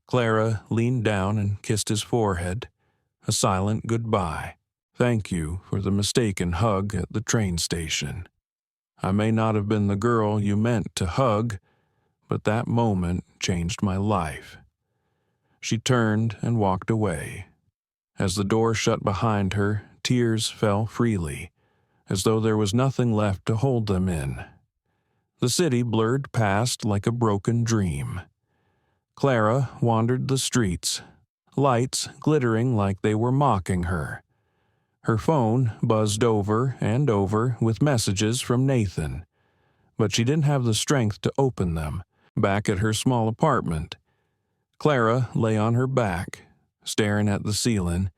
Clara leaned down and kissed his forehead, a silent goodbye. Thank you for the mistaken hug at the train station. I may not have been the girl you meant to hug, but that moment changed my life. She turned and walked away. As the door shut behind her, tears fell freely, as though there was nothing left to hold them in. The city blurred past like a broken dream. Clara wandered the streets, lights glittering like they were mocking her. Her phone buzzed over and over with messages from Nathan, but she didn't have the strength to open them. Back at her small apartment, Clara lay on her back, staring at the ceiling,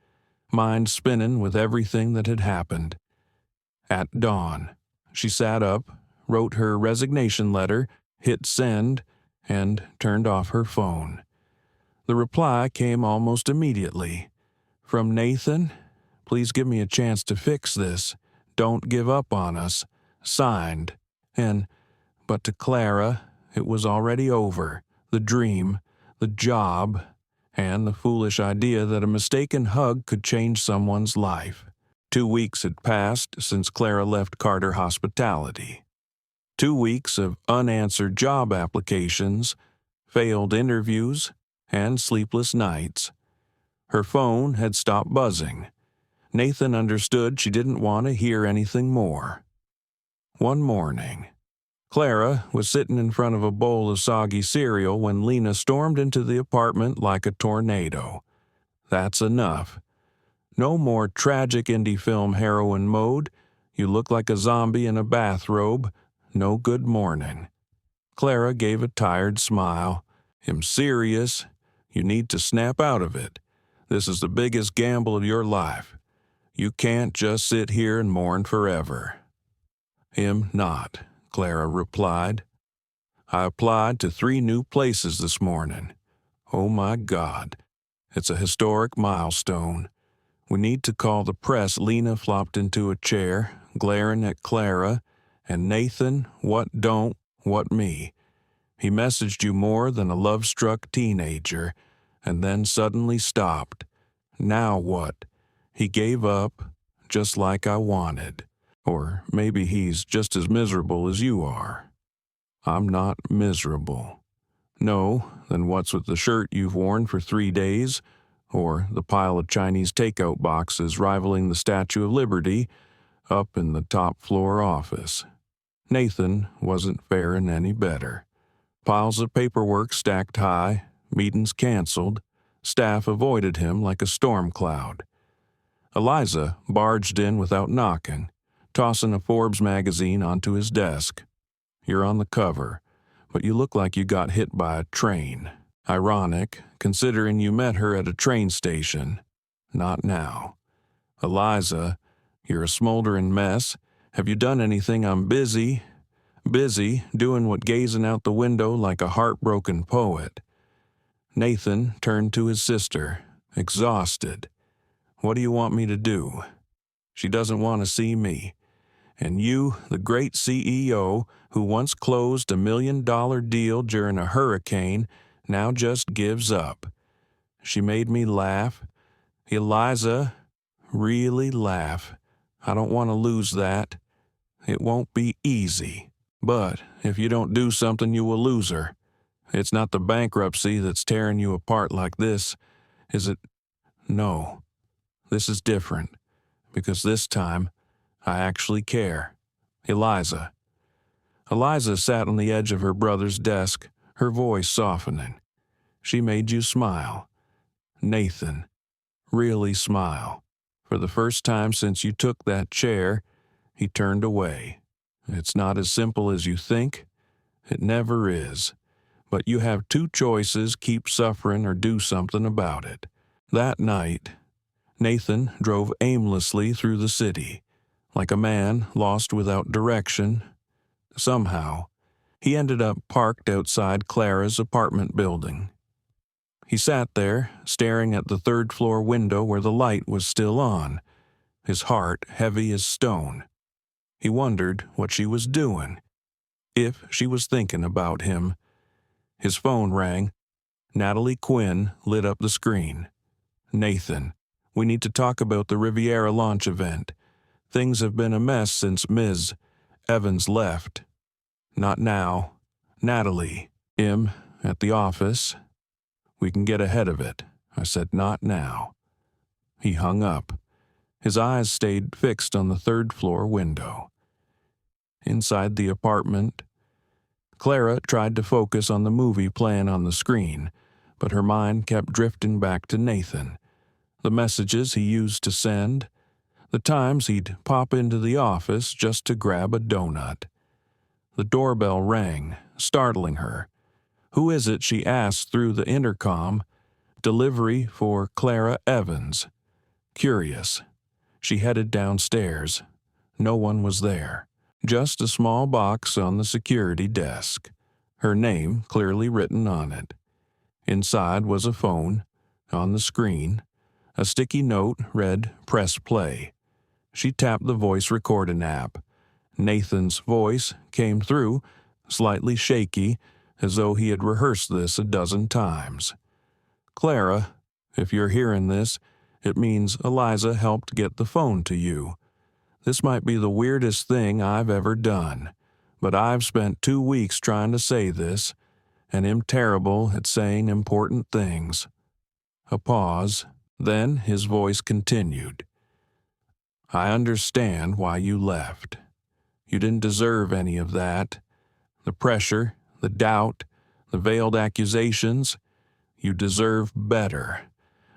mind spinning with everything that had happened. At dawn, she sat up, wrote her resignation letter, hit send, and turned off her phone. The reply came almost immediately. From Nathan, please give me a chance to fix this. Don't give up on us. Signed. But to Clara, it was already over. The dream, the job, and the foolish idea that a mistaken hug could change someone's life. 2 weeks had passed since Clara left Carter Hospitality. 2 weeks of unanswered job applications, failed interviews, and sleepless nights. Her phone had stopped buzzing. Nathan understood she didn't want to hear anything more. One morning, Clara was sitting in front of a bowl of soggy cereal when Lena stormed into the apartment like a tornado. That's enough. No more tragic indie film heroine mode. You look like a zombie in a bathrobe. No good morning. Clara gave a tired smile. I'm serious. You need to snap out of it. This is the biggest gamble of your life. You can't just sit here and mourn forever. "Am not," Clara replied. "I applied to 3 new places this morning. Oh my God, it's a historic milestone. We need to call the press." Lena flopped into a chair, glaring at Clara. "And Nathan, what me? He messaged you more than a love-struck teenager, and then suddenly stopped. Now what? He gave up, just like I wanted. Or maybe he's just as miserable as you are." "I'm not miserable." "No, then what's with the shirt you've worn for 3 days? Or the pile of Chinese takeout boxes rivaling the Statue of Liberty up in the top floor office?" Nathan wasn't faring any better. Piles of paperwork stacked high, meetings canceled, staff avoided him like a storm cloud. Eliza barged in without knocking, tossing a Forbes magazine onto his desk. "You're on the cover, but you look like you got hit by a train. Ironic, considering you met her at a train station. Not now. Eliza, you're a smoldering mess. Have you done anything? I'm busy. Busy doing what gazing out the window like a heartbroken poet." Nathan turned to his sister, exhausted. "What do you want me to do?" "She doesn't want to see me. And you, the great CEO who once closed a $1 million deal during a hurricane, now just gives up. She made me laugh. Eliza, really laugh. I don't want to lose that. It won't be easy. But if you don't do something, you will lose her. It's not the bankruptcy that's tearing you apart like this, is it? No. This is different, because this time, I actually care. Eliza." Eliza sat on the edge of her brother's desk, her voice softening. "She made you smile. Nathan, really smile. For the first time since you took that chair," he turned away. "It's not as simple as you think. It never is. But you have 2 choices: keep suffering or do something about it." That night, Nathan drove aimlessly through the city, like a man lost without direction. Somehow, he ended up parked outside Clara's apartment building. He sat there, staring at the 3rd-floor window where the light was still on, his heart heavy as stone. He wondered what she was doing, if she was thinking about him. His phone rang. Natalie Quinn lit up the screen. "Nathan, we need to talk about the Riviera launch event. Things have been a mess since Ms. Evans left." "Not now. Natalie, at the office. We can get ahead of it." I said, "Not now." He hung up. His eyes stayed fixed on the 3rd-floor window. Inside the apartment, Clara tried to focus on the movie playing on the screen, but her mind kept drifting back to Nathan. The messages he used to send, the times he'd pop into the office just to grab a donut. The doorbell rang, startling her. "Who is it?" she asked through the intercom. "Delivery for Clara Evans." Curious, she headed downstairs. No one was there. Just a small box on the security desk, her name clearly written on it. Inside was a phone. On the screen, a sticky note read, "Press play." She tapped the voice recording app. Nathan's voice came through, slightly shaky, as though he had rehearsed this a dozen times. "Clara, if you're hearing this, it means Eliza helped get the phone to you. This might be the weirdest thing I've ever done, but I've spent 2 weeks trying to say this, and am terrible at saying important things." A pause, then his voice continued. "I understand why you left. You didn't deserve any of that. The pressure, the doubt, the veiled accusations. You deserve better.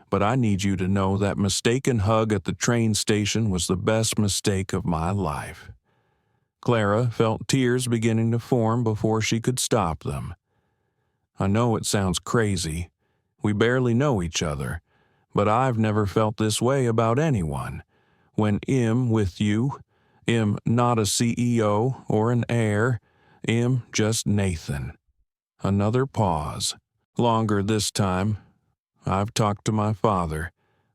But I need you to know that mistaken hug at the train station was the best mistake of my life." Clara felt tears beginning to form before she could stop them. "I know it sounds crazy. We barely know each other, but I've never felt this way about anyone. When I'm with you, Am not a CEO or an heir. Am just Nathan. Another pause. Longer this time. I've talked to my father.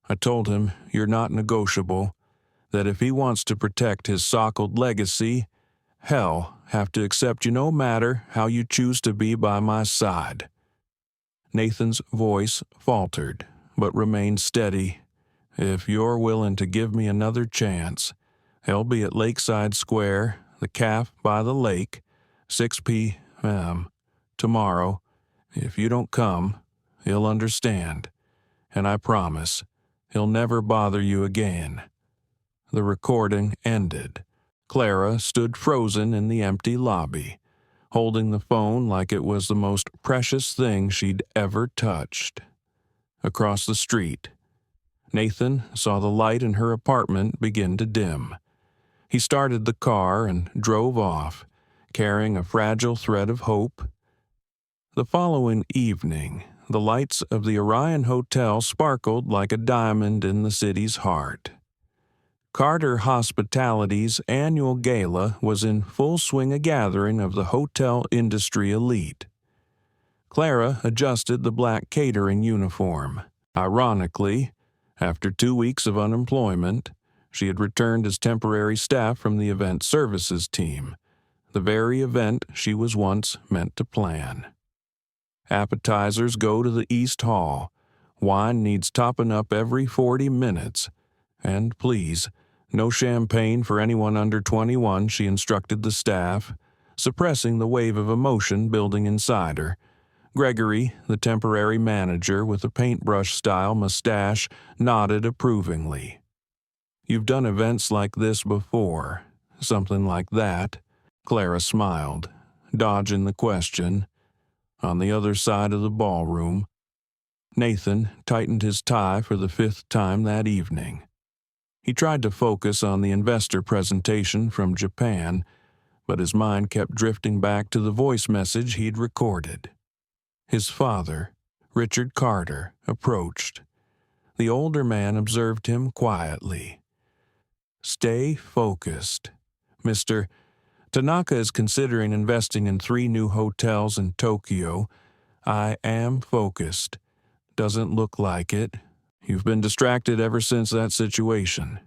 I told him you're not negotiable, that if he wants to protect his sockled legacy, hell, have to accept you no matter how you choose to be by my side. Nathan's voice faltered, but remained steady. If you're willing to give me another chance, I'll be at Lakeside Square, the calf by the lake, 6 p.m. tomorrow. If you don't come, he'll understand, and I promise he'll never bother you again. The recording ended. Clara stood frozen in the empty lobby, holding the phone like it was the most precious thing she'd ever touched. Across the street, Nathan saw the light in her apartment begin to dim. He started the car and drove off, carrying a fragile thread of hope. The following evening, the lights of the Orion Hotel sparkled like a diamond in the city's heart. Carter Hospitality's annual gala was in full swing, a gathering of the hotel industry elite. Clara adjusted the black catering uniform. Ironically, after 2 weeks of unemployment, she had returned as temporary staff from the event services team, the very event she was once meant to plan. Appetizers go to the East Hall. Wine needs topping up every 40 minutes. And please, no champagne for anyone under 21, she instructed the staff, suppressing the wave of emotion building inside her. Gregory, the temporary manager with a paintbrush-style mustache, nodded approvingly. You've done events like this before, something like that. Clara smiled, dodging the question. On the other side of the ballroom, Nathan tightened his tie for the 5th time that evening. He tried to focus on the investor presentation from Japan, but his mind kept drifting back to the voice message he'd recorded. His father, Richard Carter, approached. The older man observed him quietly. Stay focused. Mr. Tanaka is considering investing in 3 new hotels in Tokyo. I am focused. Doesn't look like it. You've been distracted ever since that situation.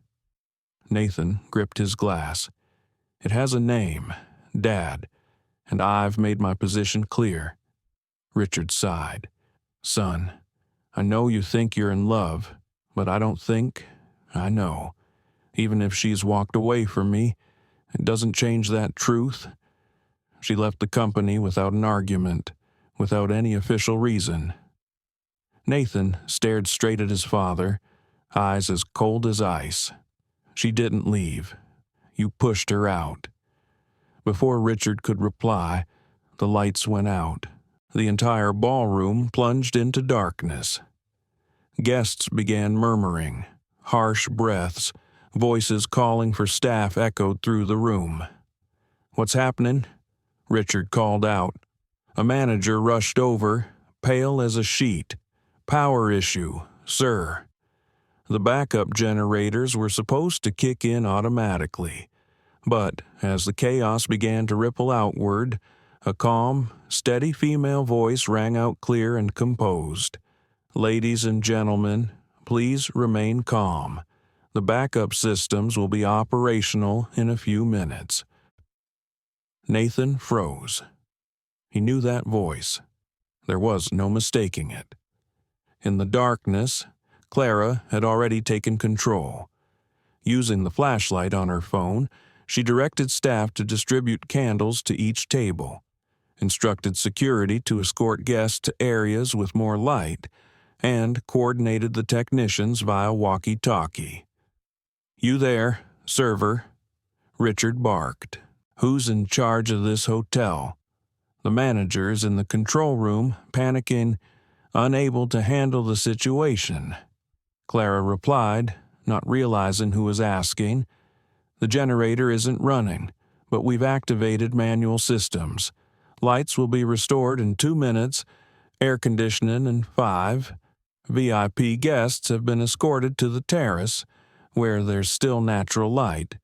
Nathan gripped his glass. It has a name, Dad, and I've made my position clear. Richard sighed. Son, I know you think you're in love, but I don't think I know. Even if she's walked away from me, it doesn't change that truth. She left the company without an argument, without any official reason. Nathan stared straight at his father, eyes as cold as ice. She didn't leave. You pushed her out. Before Richard could reply, the lights went out. The entire ballroom plunged into darkness. Guests began murmuring. Harsh breaths, voices calling for staff echoed through the room. What's happening? Richard called out. A manager rushed over, pale as a sheet. Power issue, sir. The backup generators were supposed to kick in automatically, but as the chaos began to ripple outward, a calm, steady female voice rang out clear and composed. Ladies and gentlemen, please remain calm. The backup systems will be operational in a few minutes. Nathan froze. He knew that voice. There was no mistaking it. In the darkness, Clara had already taken control. Using the flashlight on her phone, she directed staff to distribute candles to each table, instructed security to escort guests to areas with more light, and coordinated the technicians via walkie-talkie. You there, server? Richard barked. Who's in charge of this hotel? The manager's in the control room, panicking, unable to handle the situation. Clara replied, not realizing who was asking. The generator isn't running, but we've activated manual systems. Lights will be restored in 2 minutes, air conditioning in 5. VIP guests have been escorted to the terrace, where there's still natural light.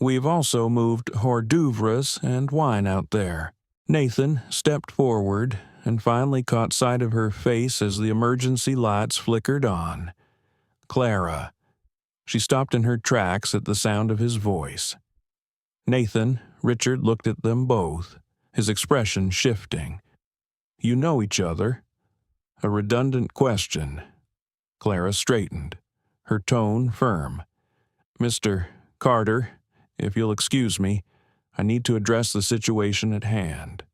We've also moved hors d'oeuvres and wine out there." Nathan stepped forward and finally caught sight of her face as the emergency lights flickered on. Clara. She stopped in her tracks at the sound of his voice. Nathan, Richard looked at them both, his expression shifting. "You know each other?" A redundant question. Clara straightened, her tone firm. "Mr. Carter, if you'll excuse me, I need to address the situation at hand."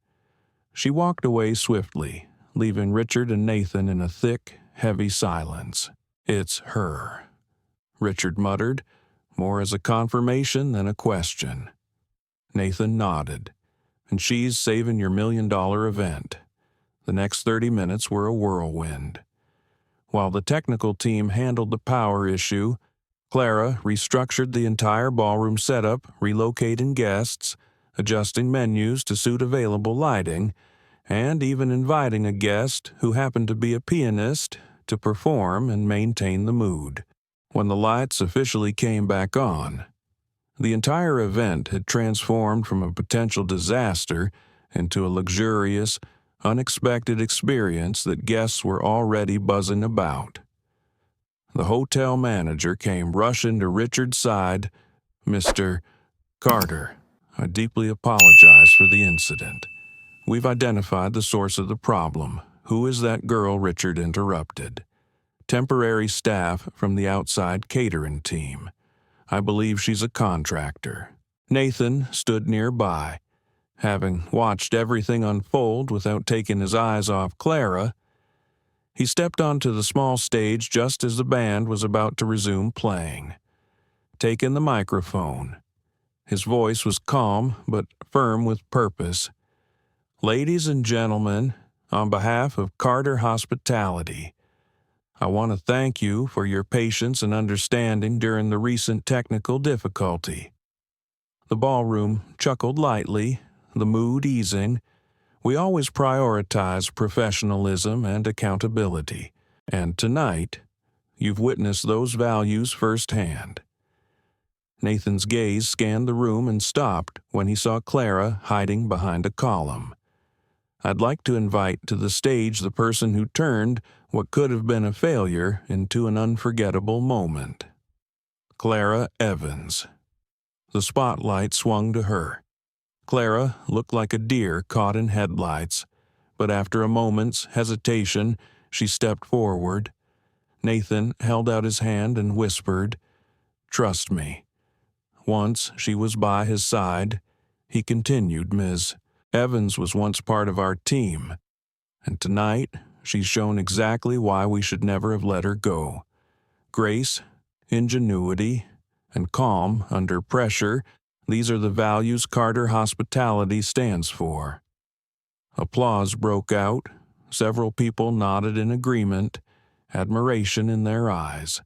She walked away swiftly, leaving Richard and Nathan in a thick, heavy silence. "It's her," Richard muttered, more as a confirmation than a question. Nathan nodded. "And she's saving your $1 million event." The next 30 minutes were a whirlwind. While the technical team handled the power issue, Clara restructured the entire ballroom setup, relocating guests, adjusting menus to suit available lighting, and even inviting a guest who happened to be a pianist to perform and maintain the mood. When the lights officially came back on, the entire event had transformed from a potential disaster into a luxurious, unexpected experience that guests were already buzzing about. The hotel manager came rushing to Richard's side. "Mr. Carter, I deeply apologize for the incident. We've identified the source of the problem." "Who is that girl?" Richard interrupted. "Temporary staff from the outside catering team. I believe she's a contractor." Nathan stood nearby. Having watched everything unfold without taking his eyes off Clara, he stepped onto the small stage just as the band was about to resume playing. Taking the microphone, his voice was calm but firm with purpose. "Ladies and gentlemen, on behalf of Carter Hospitality, I want to thank you for your patience and understanding during the recent technical difficulty." The ballroom chuckled lightly, the mood easing. "We always prioritize professionalism and accountability, and tonight, you've witnessed those values firsthand." Nathan's gaze scanned the room and stopped when he saw Clara hiding behind a column. "I'd like to invite to the stage the person who turned what could have been a failure into an unforgettable moment. Clara Evans." The spotlight swung to her. Clara looked like a deer caught in headlights, but after a moment's hesitation, she stepped forward. Nathan held out his hand and whispered, "Trust me." Once she was by his side, he continued, "Ms. Evans was once part of our team, and tonight she's shown exactly why we should never have let her go. Grace, ingenuity, and calm under pressure, these are the values Carter Hospitality stands for." Applause broke out. Several people nodded in agreement, admiration in their eyes.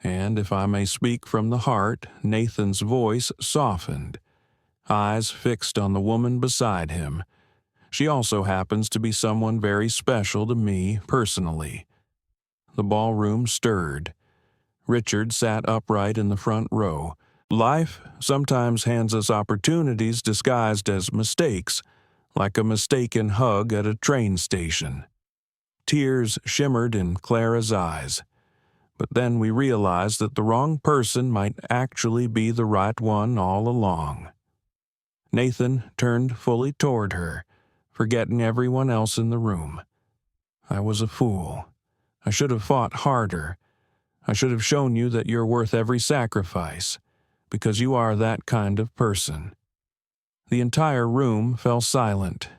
And if I may speak from the heart, Nathan's voice softened, eyes fixed on the woman beside him. "She also happens to be someone very special to me personally." The ballroom stirred. Richard sat upright in the front row. "Life sometimes hands us opportunities disguised as mistakes, like a mistaken hug at a train station." Tears shimmered in Clara's eyes. "But then we realized that the wrong person might actually be the right one all along." Nathan turned fully toward her, forgetting everyone else in the room. "I was a fool. I should have fought harder. I should have shown you that you're worth every sacrifice, because you are that kind of person." The entire room fell silent.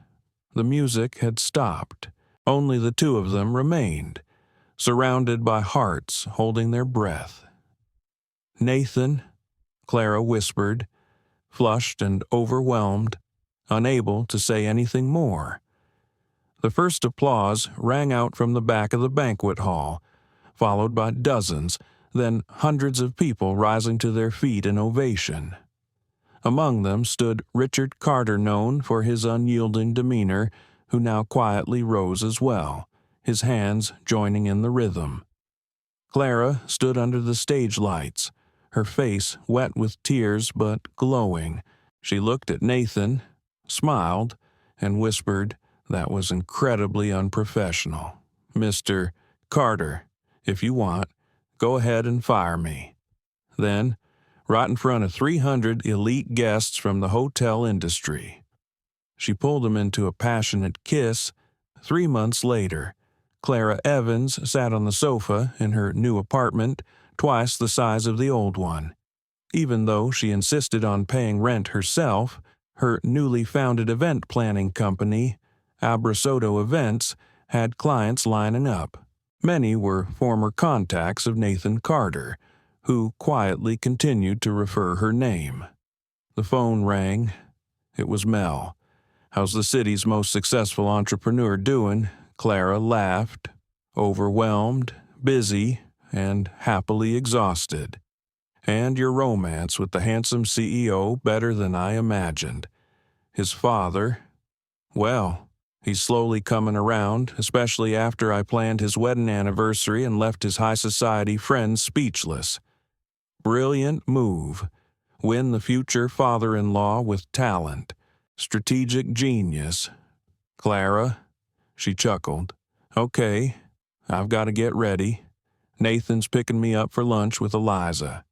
The music had stopped. Only the two of them remained, surrounded by hearts holding their breath. "Nathan," Clara whispered, flushed and overwhelmed, unable to say anything more. The first applause rang out from the back of the banquet hall, followed by dozens, then hundreds of people rising to their feet in ovation. Among them stood Richard Carter, known for his unyielding demeanor, who now quietly rose as well, his hands joining in the rhythm. Clara stood under the stage lights, her face wet with tears but glowing. She looked at Nathan, smiled, and whispered that was incredibly unprofessional. "Mr. Carter, if you want, go ahead and fire me." Then, right in front of 300 elite guests from the hotel industry, she pulled him into a passionate kiss. 3 months later, Clara Evans sat on the sofa in her new apartment, twice the size of the old one. Even though she insisted on paying rent herself, her newly founded event planning company, Abrasoto Events, had clients lining up. Many were former contacts of Nathan Carter, who quietly continued to refer her name. The phone rang. It was Mel. "How's the city's most successful entrepreneur doing?" Clara laughed. "Overwhelmed, busy, and happily exhausted. And your romance with the handsome CEO better than I imagined. His father, well, he's slowly coming around, especially after I planned his wedding anniversary and left his high society friends speechless. Brilliant move. Win the future father-in-law with talent. Strategic genius. Clara," she chuckled. "Okay, I've got to get ready. Nathan's picking me up for lunch with Eliza."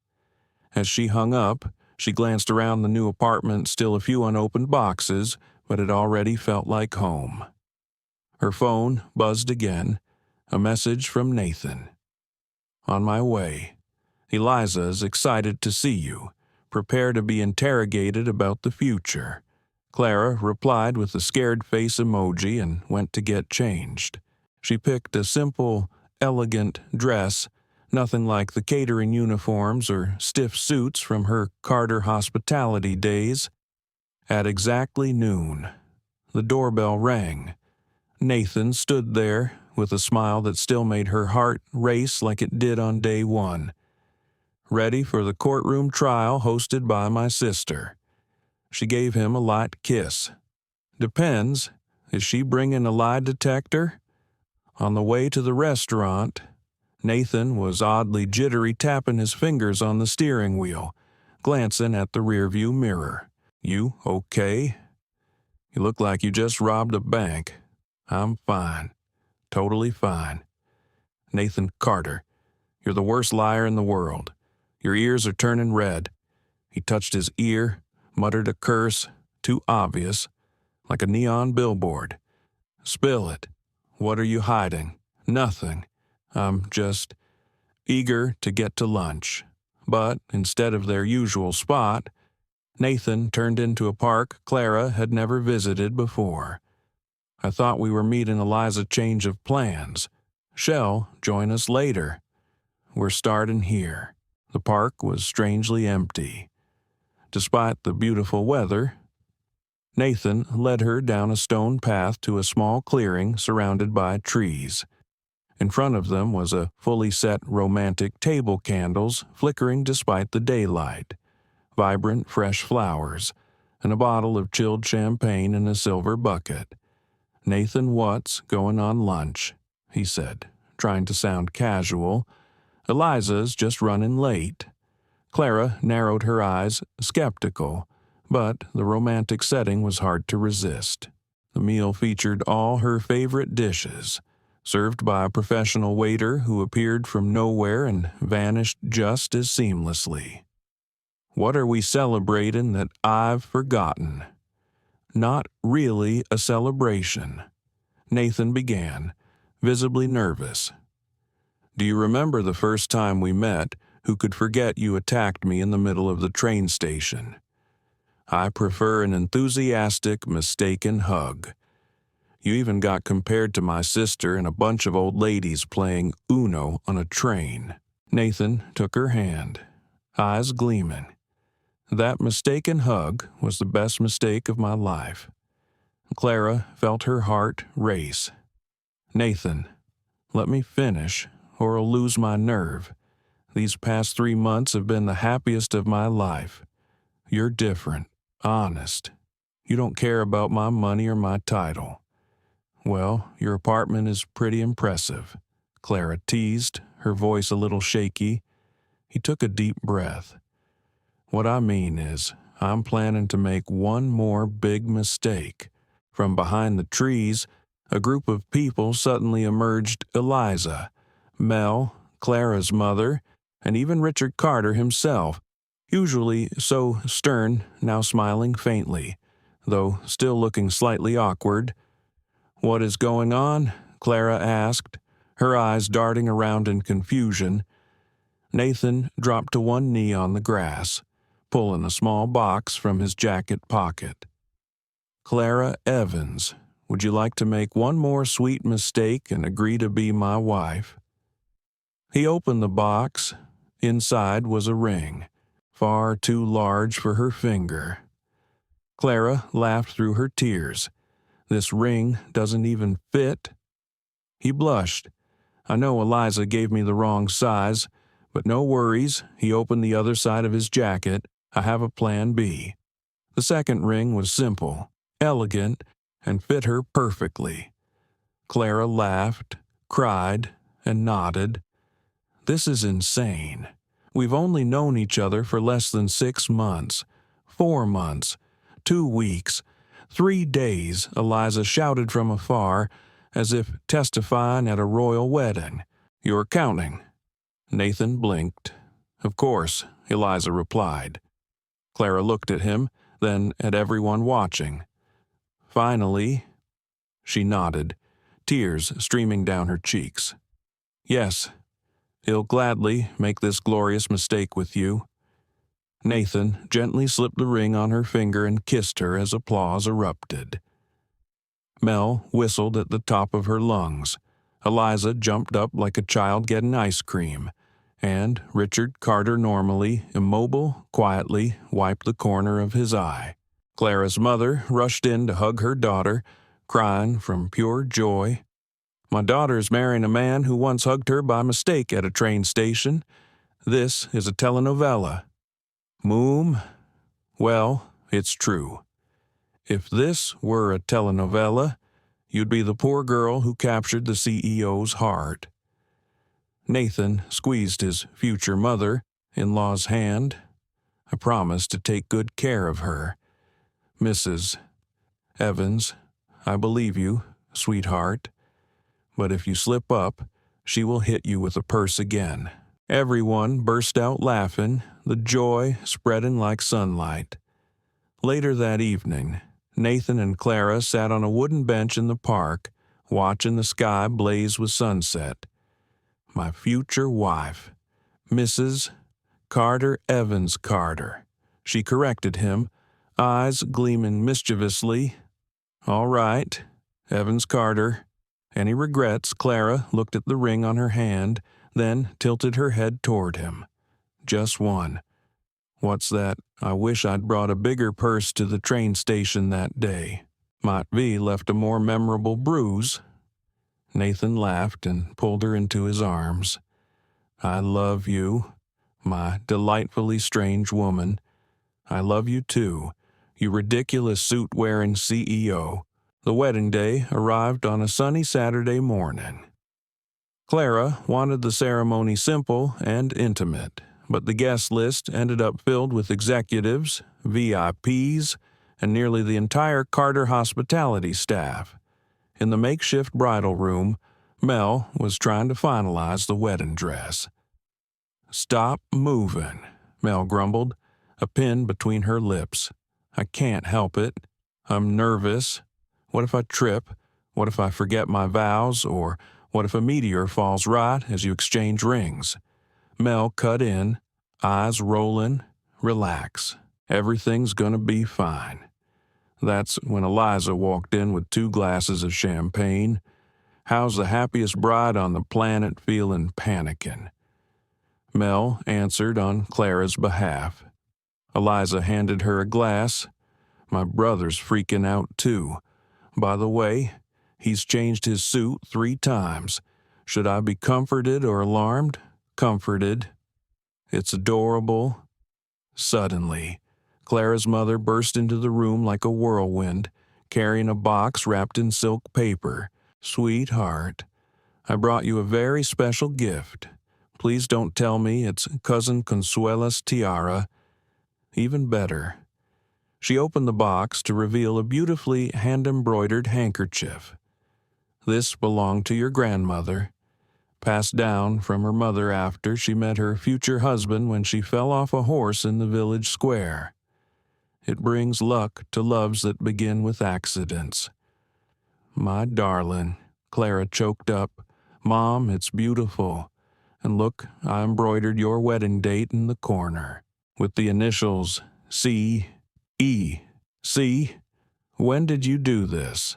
As she hung up, she glanced around the new apartment, still a few unopened boxes, but it already felt like home. Her phone buzzed again, a message from Nathan. "On my way. Eliza's excited to see you. Prepare to be interrogated about the future." Clara replied with a scared face emoji and went to get changed. She picked a simple, elegant dress, nothing like the catering uniforms or stiff suits from her Carter hospitality days. At exactly noon, the doorbell rang. Nathan stood there with a smile that still made her heart race like it did on day one. "Ready for the courtroom trial hosted by my sister." She gave him a light kiss. "Depends. Is she bringing a lie detector?" On the way to the restaurant, Nathan was oddly jittery, tapping his fingers on the steering wheel, glancing at the rearview mirror. "You okay? You look like you just robbed a bank." "I'm fine. Totally fine." "Nathan Carter, you're the worst liar in the world. Your ears are turning red." He touched his ear, muttered a curse, too obvious, like a neon billboard. "Spill it. What are you hiding?" "Nothing. I'm just eager to get to lunch." But instead of their usual spot, Nathan turned into a park Clara had never visited before. "I thought we were meeting Eliza. Change of plans. Shall join us later. We're starting here." The park was strangely empty. Despite the beautiful weather, Nathan led her down a stone path to a small clearing surrounded by trees. In front of them was a fully set romantic table, candles flickering despite the daylight, vibrant fresh flowers, and a bottle of chilled champagne in a silver bucket. "Nathan What's going on lunch," he said, trying to sound casual. "Eliza's just running late." Clara narrowed her eyes, skeptical, but the romantic setting was hard to resist. The meal featured all her favorite dishes, served by a professional waiter who appeared from nowhere and vanished just as seamlessly. "What are we celebrating that I've forgotten?" "Not really a celebration," Nathan began, visibly nervous. "Do you remember the first time we met? Who could forget you attacked me in the middle of the train station? I prefer an enthusiastic, mistaken hug. You even got compared to my sister and a bunch of old ladies playing Uno on a train." Nathan took her hand, eyes gleaming. "That mistaken hug was the best mistake of my life." Clara felt her heart race. "Nathan, let me finish, or I'll lose my nerve. These past 3 months have been the happiest of my life. You're different, honest. You don't care about my money or my title." "Well, your apartment is pretty impressive," Clara teased, her voice a little shaky. He took a deep breath. What I mean is, I'm planning to make one more big mistake. From behind the trees, a group of people suddenly emerged: Eliza, Mel, Clara's mother, and even Richard Carter himself, usually so stern, now smiling faintly, though still looking slightly awkward. "What is going on?" Clara asked, her eyes darting around in confusion. Nathan dropped to one knee on the grass, pulling a small box from his jacket pocket. "Clara Evans, would you like to make one more sweet mistake and agree to be my wife?" He opened the box. Inside was a ring, far too large for her finger. Clara laughed through her tears. "This ring doesn't even fit." He blushed. "I know Eliza gave me the wrong size, but no worries." He opened the other side of his jacket. "I have a plan B." The second ring was simple, elegant, and fit her perfectly. Clara laughed, cried, and nodded. "This is insane. We've only known each other for less than 6 months. 4 months. 2 weeks. 3 days," Eliza shouted from afar, as if testifying at a royal wedding. "You're counting." Nathan blinked. "Of course," Eliza replied. Clara looked at him, then at everyone watching. "Finally," she nodded, tears streaming down her cheeks. "Yes, he'll gladly make this glorious mistake with you." Nathan gently slipped the ring on her finger and kissed her as applause erupted. Mel whistled at the top of her lungs. Eliza jumped up like a child getting ice cream, and Richard Carter, normally immobile, quietly wiped the corner of his eye. Clara's mother rushed in to hug her daughter, crying from pure joy. "My daughter's marrying a man who once hugged her by mistake at a train station. This is a telenovela." "Moom? Well, it's true. If this were a telenovela, you'd be the poor girl who captured the CEO's heart." Nathan squeezed his future mother-in-law's hand. "I promise to take good care of her. Mrs. Evans, I believe you, sweetheart. But if you slip up, she will hit you with a purse again." Everyone burst out laughing, the joy spreading like sunlight. Later that evening, Nathan and Clara sat on a wooden bench in the park, watching the sky blaze with sunset. "My future wife, Mrs. Carter Evans Carter," she corrected him, eyes gleaming mischievously. "All right, Evans Carter. Any regrets?" Clara looked at the ring on her hand, then tilted her head toward him. "Just one. What's that? I wish I'd brought a bigger purse to the train station that day. Might be left a more memorable bruise." Nathan laughed and pulled her into his arms. "I love you, my delightfully strange woman. I love you too, you ridiculous suit-wearing CEO." The wedding day arrived on a sunny Saturday morning. Clara wanted the ceremony simple and intimate, but the guest list ended up filled with executives, VIPs, and nearly the entire Carter hospitality staff. In the makeshift bridal room, Mel was trying to finalize the wedding dress. "Stop moving," Mel grumbled, a pin between her lips. "I can't help it. I'm nervous. What if I trip? What if I forget my vows? Or what if a meteor falls right as you exchange rings?" Mel cut in, eyes rolling. "Relax. Everything's gonna be fine." That's when Eliza walked in with 2 glasses of champagne. "How's the happiest bride on the planet feeling panicking?" Mel answered on Clara's behalf. Eliza handed her a glass. "My brother's freaking out too. By the way, he's changed his suit 3 times. Should I be comforted or alarmed?" "Comforted. It's adorable." Suddenly, Clara's mother burst into the room like a whirlwind, carrying a box wrapped in silk paper. "Sweetheart, I brought you a very special gift. Please don't tell me it's Cousin Consuela's tiara. Even better. She opened the box to reveal a beautifully hand-embroidered handkerchief. This belonged to your grandmother, passed down from her mother after she met her future husband when she fell off a horse in the village square. It brings luck to loves that begin with accidents. My darling, Clara choked up. Mom, it's beautiful. And look, I embroidered your wedding date in the corner, with the initials C.E. See? When did you do this?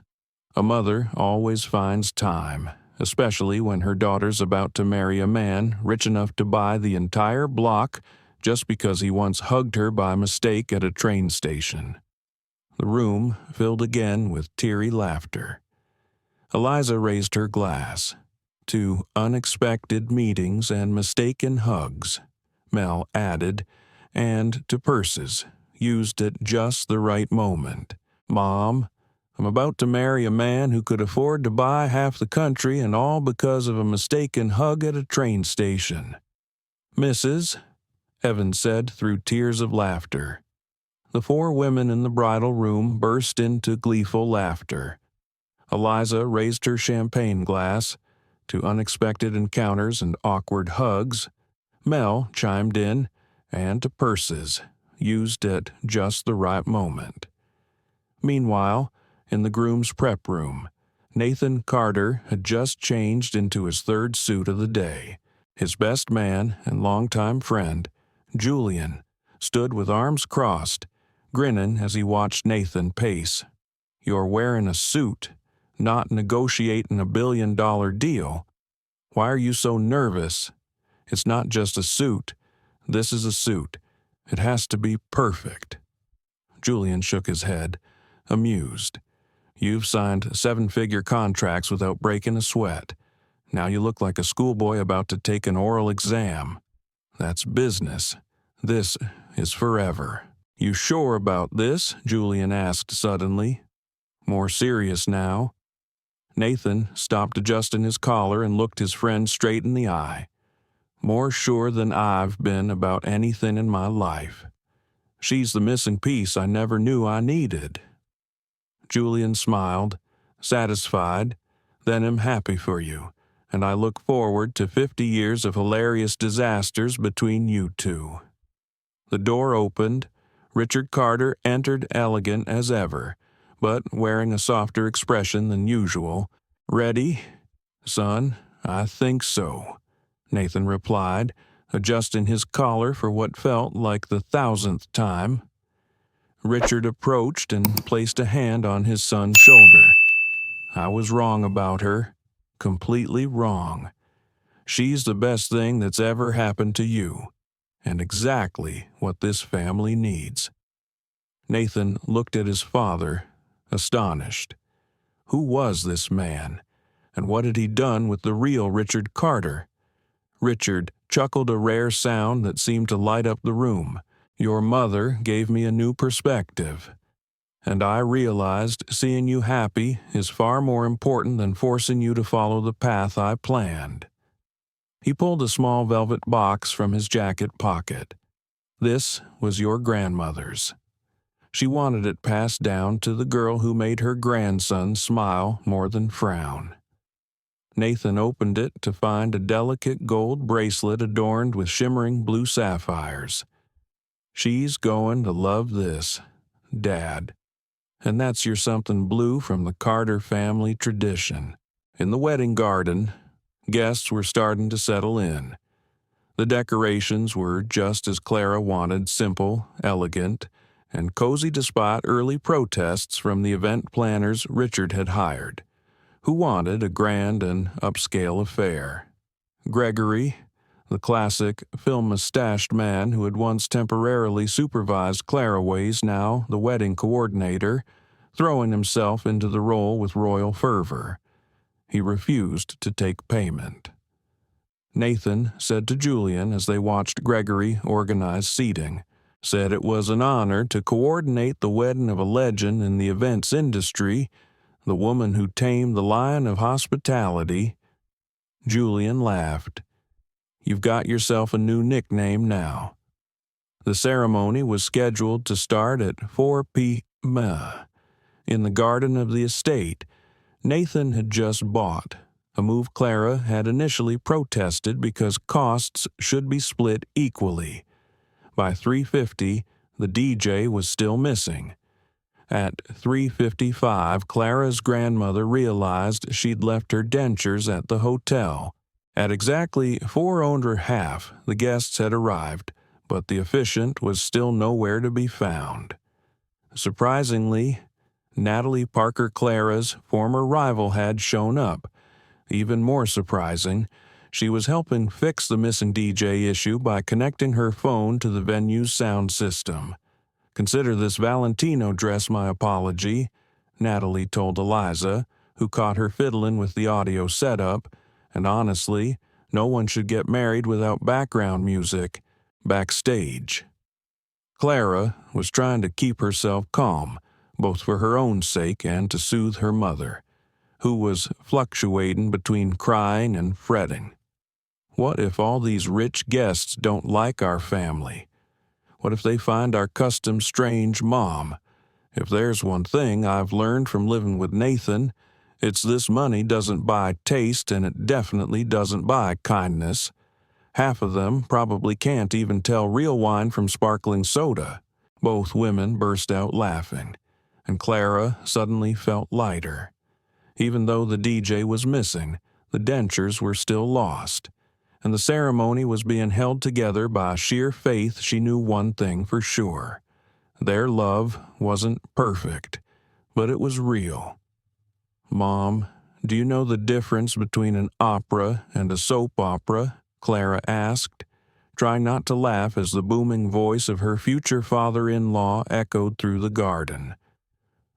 A mother always finds time, especially when her daughter's about to marry a man rich enough to buy the entire block just because he once hugged her by mistake at a train station. The room filled again with teary laughter. Eliza raised her glass. To unexpected meetings and mistaken hugs, Mel added, and to purses, used at just the right moment. Mom, I'm about to marry a man who could afford to buy half the country, and all because of a mistaken hug at a train station. Mrs., Evans said through tears of laughter. The four women in the bridal room burst into gleeful laughter. Eliza raised her champagne glass. To unexpected encounters and awkward hugs, Mel chimed in, and to purses, used at just the right moment. Meanwhile, in the groom's prep room, Nathan Carter had just changed into his third suit of the day. His best man and longtime friend, Julian, stood with arms crossed, grinning as he watched Nathan pace. You're wearing a suit, not negotiating $1 billion deal. Why are you so nervous? It's not just a suit. This is a suit. It has to be perfect. Julian shook his head, amused. You've signed 7-figure contracts without breaking a sweat. Now you look like a schoolboy about to take an oral exam. That's business. This is forever. You sure about this? Julian asked suddenly. More serious now. Nathan stopped adjusting his collar and looked his friend straight in the eye. More sure than I've been about anything in my life. She's the missing piece I never knew I needed. Julian smiled, satisfied. Then I'm happy for you, and I look forward to 50 years of hilarious disasters between you two. The door opened. Richard Carter entered elegant as ever, but wearing a softer expression than usual. Ready? Son, I think so, Nathan replied, adjusting his collar for what felt like the 1,000th time. Richard approached and placed a hand on his son's shoulder. I was wrong about her. Completely wrong. She's the best thing that's ever happened to you, and exactly what this family needs. Nathan looked at his father, astonished. Who was this man, and what had he done with the real Richard Carter? Richard chuckled a rare sound that seemed to light up the room. Your mother gave me a new perspective, and I realized seeing you happy is far more important than forcing you to follow the path I planned. He pulled a small velvet box from his jacket pocket. This was your grandmother's. She wanted it passed down to the girl who made her grandson smile more than frown. Nathan opened it to find a delicate gold bracelet adorned with shimmering blue sapphires. She's going to love this, Dad. And that's your something blue from the Carter family tradition. In the wedding garden, guests were starting to settle in. The decorations were just as Clara wanted, simple, elegant, and cozy despite early protests from the event planners Richard had hired, who wanted a grand and upscale affair. Gregory, the classic, film-mustached man who had once temporarily supervised Clara, was now the wedding coordinator, throwing himself into the role with royal fervor. He refused to take payment. Nathan said to Julian as they watched Gregory organize seating, said it was an honor to coordinate the wedding of a legend in the events industry, the woman who tamed the lion of hospitality. Julian laughed. You've got yourself a new nickname now." The ceremony was scheduled to start at 4 p.m. in the garden of the estate Nathan had just bought, a move Clara had initially protested because costs should be split equally. By 3:50, the DJ was still missing. At 3:55, Clara's grandmother realized she'd left her dentures at the hotel. At exactly 4:30, the guests had arrived, but the officiant was still nowhere to be found. Surprisingly, Natalie Parker Clara's former rival had shown up. Even more surprising, she was helping fix the missing DJ issue by connecting her phone to the venue's sound system. "Consider this Valentino dress my apology," Natalie told Eliza, who caught her fiddling with the audio setup, "and honestly, no one should get married without background music." Backstage, Clara was trying to keep herself calm, both for her own sake and to soothe her mother, who was fluctuating between crying and fretting. What if all these rich guests don't like our family? What if they find our custom strange mom? If there's one thing I've learned from living with Nathan, it's this money doesn't buy taste and it definitely doesn't buy kindness. Half of them probably can't even tell real wine from sparkling soda. Both women burst out laughing, and Clara suddenly felt lighter. Even though the DJ was missing, the dentures were still lost, and the ceremony was being held together by sheer faith. She knew one thing for sure. Their love wasn't perfect, but it was real. "Mom, do you know the difference between an opera and a soap opera?" Clara asked, trying not to laugh as the booming voice of her future father-in-law echoed through the garden.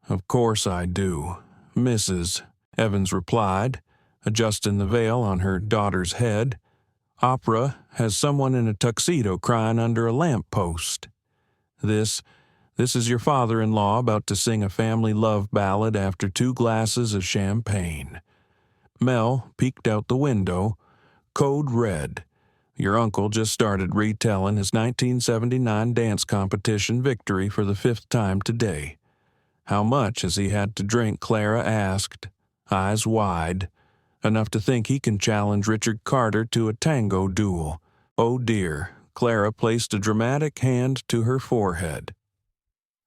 "Of course I do, Mrs." Evans replied, adjusting the veil on her daughter's head. "Opera has someone in a tuxedo crying under a lamppost. This is your father-in-law about to sing a family love ballad after 2 glasses of champagne." Mel peeked out the window. "Code red. Your uncle just started retelling his 1979 dance competition victory for the 5th time today." "How much has he had to drink?" Clara asked, eyes wide, enough to think he can challenge Richard Carter to a tango duel. "Oh dear." Clara placed a dramatic hand to her forehead.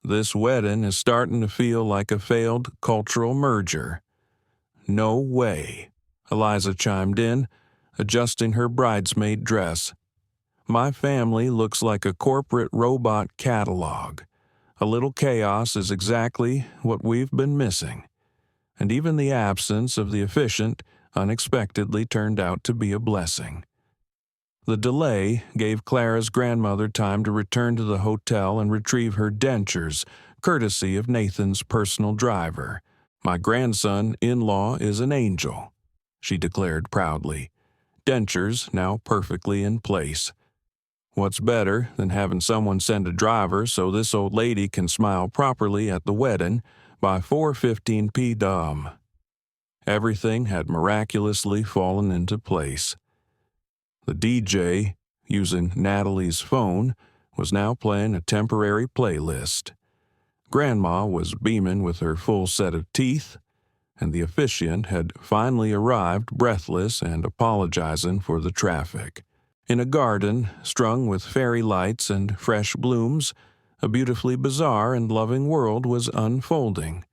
"This wedding is starting to feel like a failed cultural merger." "No way," Eliza chimed in, adjusting her bridesmaid dress. "My family looks like a corporate robot catalog. A little chaos is exactly what we've been missing." And even the absence of the officiant unexpectedly turned out to be a blessing. The delay gave Clara's grandmother time to return to the hotel and retrieve her dentures, courtesy of Nathan's personal driver. "My grandson-in-law is an angel," she declared proudly. Dentures now perfectly in place. What's better than having someone send a driver so this old lady can smile properly at the wedding by 4:15 p.m. Everything had miraculously fallen into place. The DJ, using Natalie's phone, was now playing a temporary playlist. Grandma was beaming with her full set of teeth, and the officiant had finally arrived, breathless and apologizing for the traffic. In a garden strung with fairy lights and fresh blooms, a beautifully bizarre and loving world was unfolding.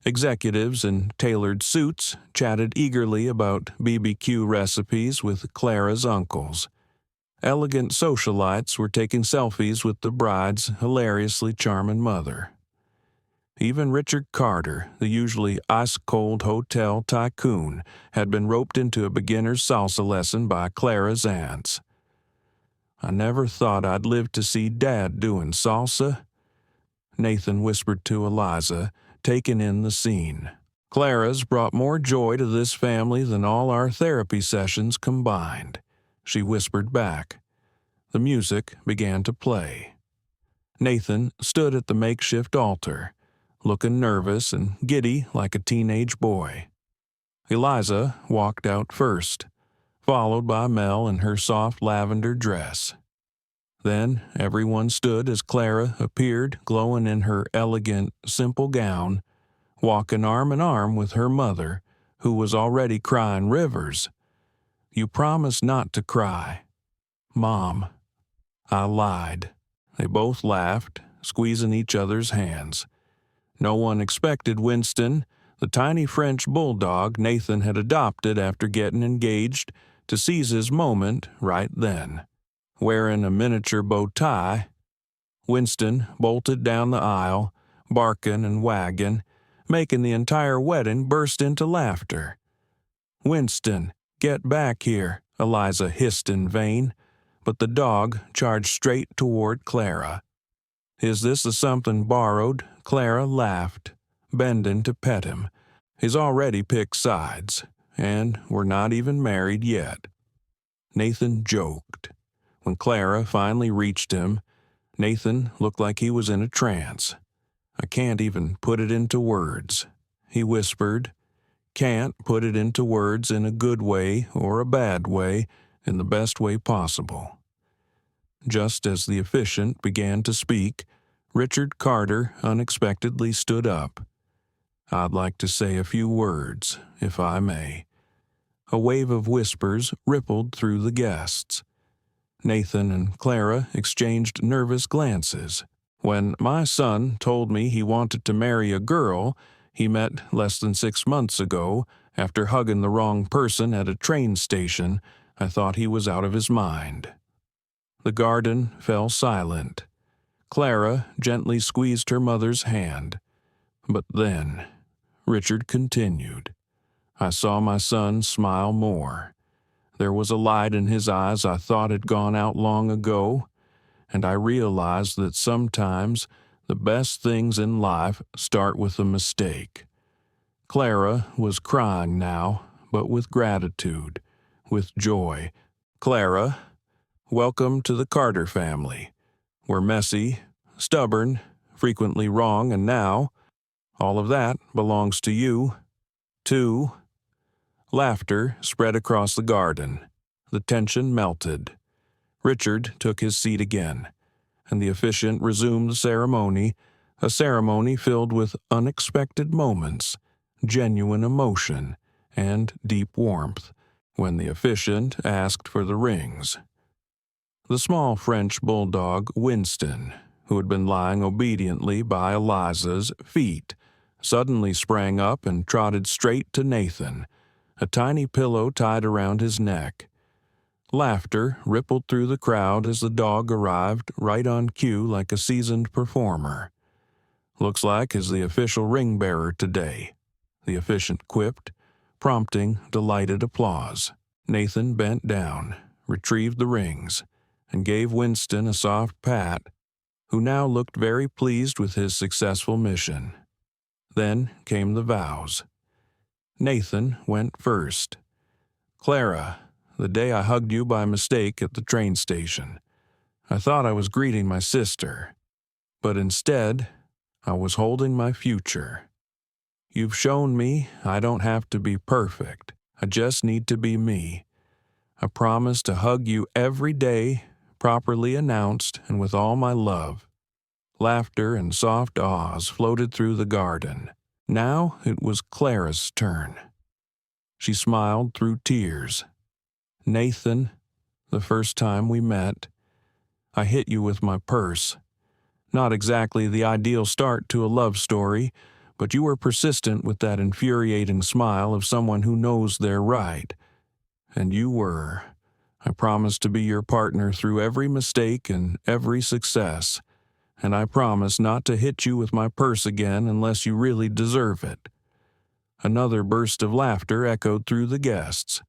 Executives in tailored suits chatted eagerly about BBQ recipes with Clara's uncles. Elegant socialites were taking selfies with the bride's hilariously charming mother. Even Richard Carter, the usually ice-cold hotel tycoon, had been roped into a beginner's salsa lesson by Clara's aunts. "I never thought I'd live to see Dad doing salsa," Nathan whispered to Eliza, taking in the scene. "Clara's brought more joy to this family than all our therapy sessions combined," she whispered back. The music began to play. Nathan stood at the makeshift altar, looking nervous and giddy like a teenage boy. Eliza walked out first, followed by Mel in her soft lavender dress. Then everyone stood as Clara appeared, glowing in her elegant, simple gown, walking arm in arm with her mother, who was already crying rivers. "You promised not to cry." "Mom." "I lied." They both laughed, squeezing each other's hands. No one expected Winston, the tiny French bulldog Nathan had adopted after getting engaged, to seize his moment right then. Wearing a miniature bow tie, Winston bolted down the aisle, barking and wagging, making the entire wedding burst into laughter. "Winston, get back here," Eliza hissed in vain, but the dog charged straight toward Clara. "Is this a something borrowed?" Clara laughed, bending to pet him. He's already picked sides, and we're not even married yet. Nathan joked. When Clara finally reached him, Nathan looked like he was in a trance. "I can't even put it into words," he whispered. "Can't put it into words in a good way or a bad way, in the best way possible." Just as the officiant began to speak, Richard Carter unexpectedly stood up. "I'd like to say a few words, if I may." A wave of whispers rippled through the guests. Nathan and Clara exchanged nervous glances. "When my son told me he wanted to marry a girl he met less than 6 months ago, after hugging the wrong person at a train station, I thought he was out of his mind." The garden fell silent. Clara gently squeezed her mother's hand. "But then," Richard continued, "I saw my son smile more. There was a light in his eyes I thought had gone out long ago, and I realized that sometimes the best things in life start with a mistake." Clara was crying now, but with gratitude, with joy. "Clara, welcome to the Carter family. We're messy, stubborn, frequently wrong, and now all of that belongs to you, too." Laughter spread across the garden. The tension melted. Richard took his seat again, and the officiant resumed the ceremony, a ceremony filled with unexpected moments, genuine emotion, and deep warmth, when the officiant asked for the rings. The small French bulldog, Winston, who had been lying obediently by Eliza's feet, suddenly sprang up and trotted straight to Nathan, a tiny pillow tied around his neck. Laughter rippled through the crowd as the dog arrived right on cue like a seasoned performer. "Looks like he's the official ring bearer today," the officiant quipped, prompting delighted applause. Nathan bent down, retrieved the rings, and gave Winston a soft pat, who now looked very pleased with his successful mission. Then came the vows. Nathan went first. "Clara, the day I hugged you by mistake at the train station, I thought I was greeting my sister, but instead, I was holding my future. You've shown me I don't have to be perfect. I just need to be me. I promise to hug you every day, properly announced and with all my love." Laughter and soft ahs floated through the garden. Now it was Clara's turn. She smiled through tears. "Nathan, the first time we met, I hit you with my purse. Not exactly the ideal start to a love story, but you were persistent with that infuriating smile of someone who knows they're right. And you were. I promised to be your partner through every mistake and every success, and I promise not to hit you with my purse again unless you really deserve it." Another burst of laughter echoed through the guests.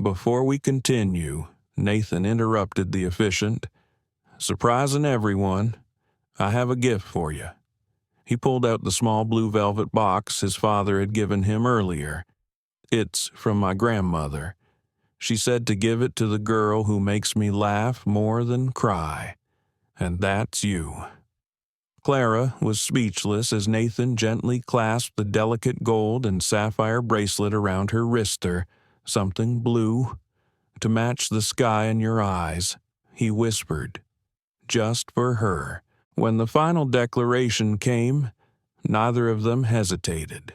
"Before we continue," Nathan interrupted the officiant, "surprising everyone, I have a gift for you." He pulled out the small blue velvet box his father had given him earlier. "It's from my grandmother. She said to give it to the girl who makes me laugh more than cry. And that's you." Clara was speechless as Nathan gently clasped the delicate gold and sapphire bracelet around her wrister, something blue, to match the sky in your eyes, he whispered, just for her. When the final declaration came, neither of them hesitated.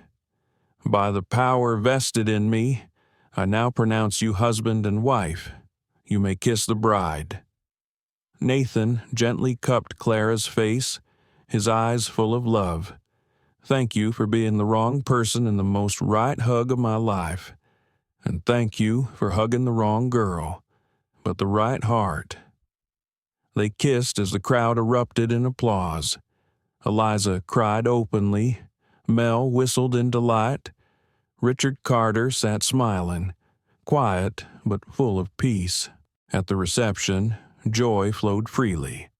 By the power vested in me, I now pronounce you husband and wife. You may kiss the bride. Nathan gently cupped Clara's face, his eyes full of love. Thank you for being the wrong person in the most right hug of my life. And thank you for hugging the wrong girl, but the right heart. They kissed as the crowd erupted in applause. Eliza cried openly. Mel whistled in delight. Richard Carter sat smiling, quiet but full of peace. At the reception, joy flowed freely.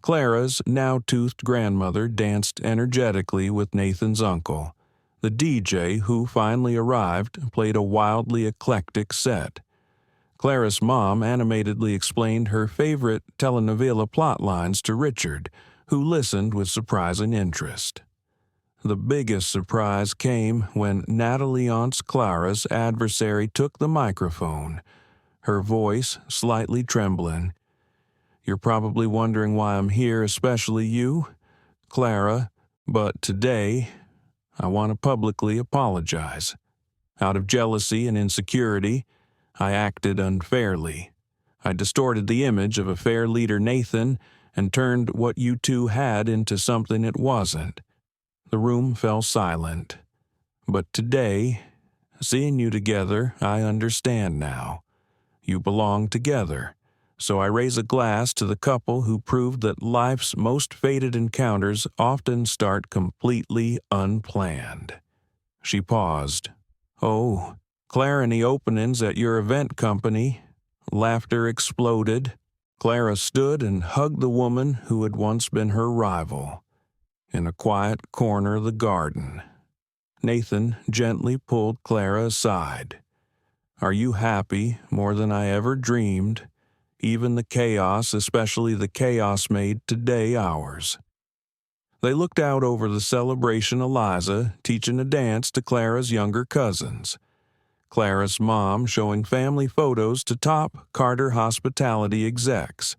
Clara's now-toothed grandmother danced energetically with Nathan's uncle. The DJ, who finally arrived, played a wildly eclectic set. Clara's mom animatedly explained her favorite telenovela plot lines to Richard, who listened with surprising interest. The biggest surprise came when Natalie Aunt Clara's adversary took the microphone, her voice slightly trembling. You're probably wondering why I'm here, especially you, Clara, but today I want to publicly apologize. Out of jealousy and insecurity, I acted unfairly. I distorted the image of a fair leader Nathan and turned what you two had into something it wasn't. The room fell silent. But today, seeing you together, I understand now. You belong together. So I raise a glass to the couple who proved that life's most fated encounters often start completely unplanned. She paused. Oh, Clara, any openings at your event company? Laughter exploded. Clara stood and hugged the woman who had once been her rival. In a quiet corner of the garden, Nathan gently pulled Clara aside. Are you happy more than I ever dreamed? Even the chaos, especially the chaos made today ours. They looked out over the celebration Eliza teaching a dance to Clara's younger cousins. Clara's mom showing family photos to top Carter hospitality execs,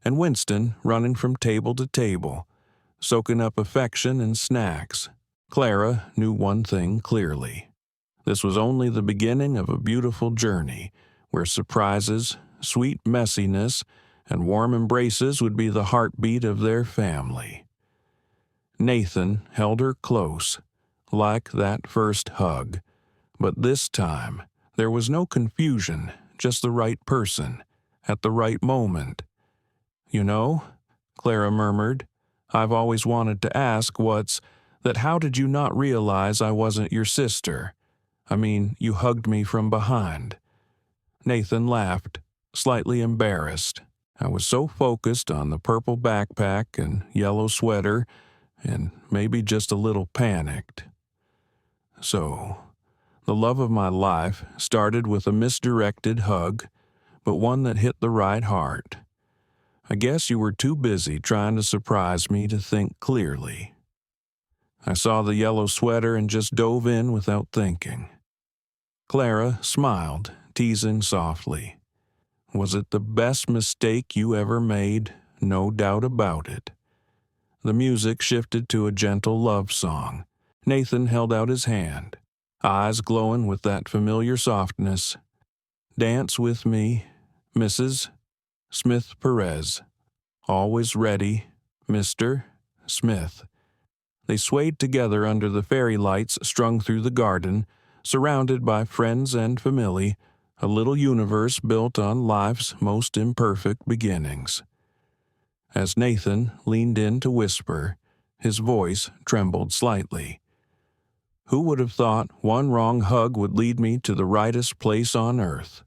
and Winston running from table to table, soaking up affection and snacks. Clara knew one thing clearly. This was only the beginning of a beautiful journey, where surprises, sweet messiness, and warm embraces would be the heartbeat of their family. Nathan held her close, like that first hug. But this time, there was no confusion, just the right person, at the right moment. You know, Clara murmured, I've always wanted to ask how did you not realize I wasn't your sister? I mean, you hugged me from behind. Nathan laughed, slightly embarrassed. I was so focused on the purple backpack and yellow sweater, and maybe just a little panicked. So, the love of my life started with a misdirected hug, but one that hit the right heart. I guess you were too busy trying to surprise me to think clearly. I saw the yellow sweater and just dove in without thinking. Clara smiled, teasing softly. Was it the best mistake you ever made? No doubt about it. The music shifted to a gentle love song. Nathan held out his hand, eyes glowing with that familiar softness. Dance with me, Mrs. Smith Perez. Always ready, Mr. Smith. They swayed together under the fairy lights strung through the garden, surrounded by friends and family, a little universe built on life's most imperfect beginnings. As Nathan leaned in to whisper, his voice trembled slightly. Who would have thought one wrong hug would lead me to the rightest place on earth?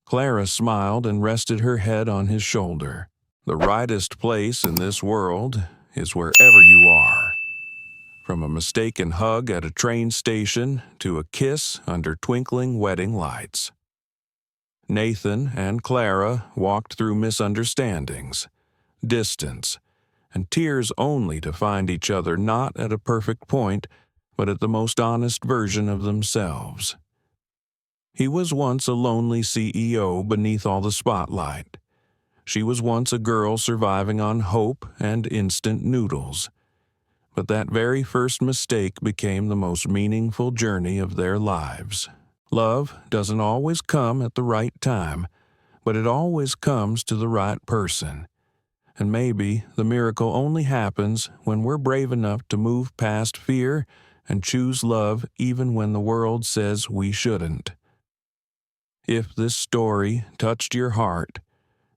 Clara smiled and rested her head on his shoulder. The rightest place in this world is wherever you are. From a mistaken hug at a train station to a kiss under twinkling wedding lights. Nathan and Clara walked through misunderstandings, distance, and tears only to find each other not at a perfect point, but at the most honest version of themselves. He was once a lonely CEO beneath all the spotlight. She was once a girl surviving on hope and instant noodles. But that very first mistake became the most meaningful journey of their lives. Love doesn't always come at the right time, but it always comes to the right person. And maybe the miracle only happens when we're brave enough to move past fear and choose love even when the world says we shouldn't. If this story touched your heart,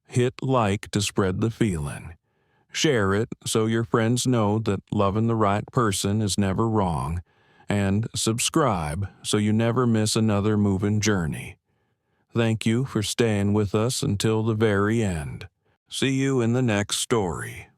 hit like to spread the feeling. Share it so your friends know that loving the right person is never wrong, and subscribe so you never miss another moving journey. Thank you for staying with us until the very end. See you in the next story.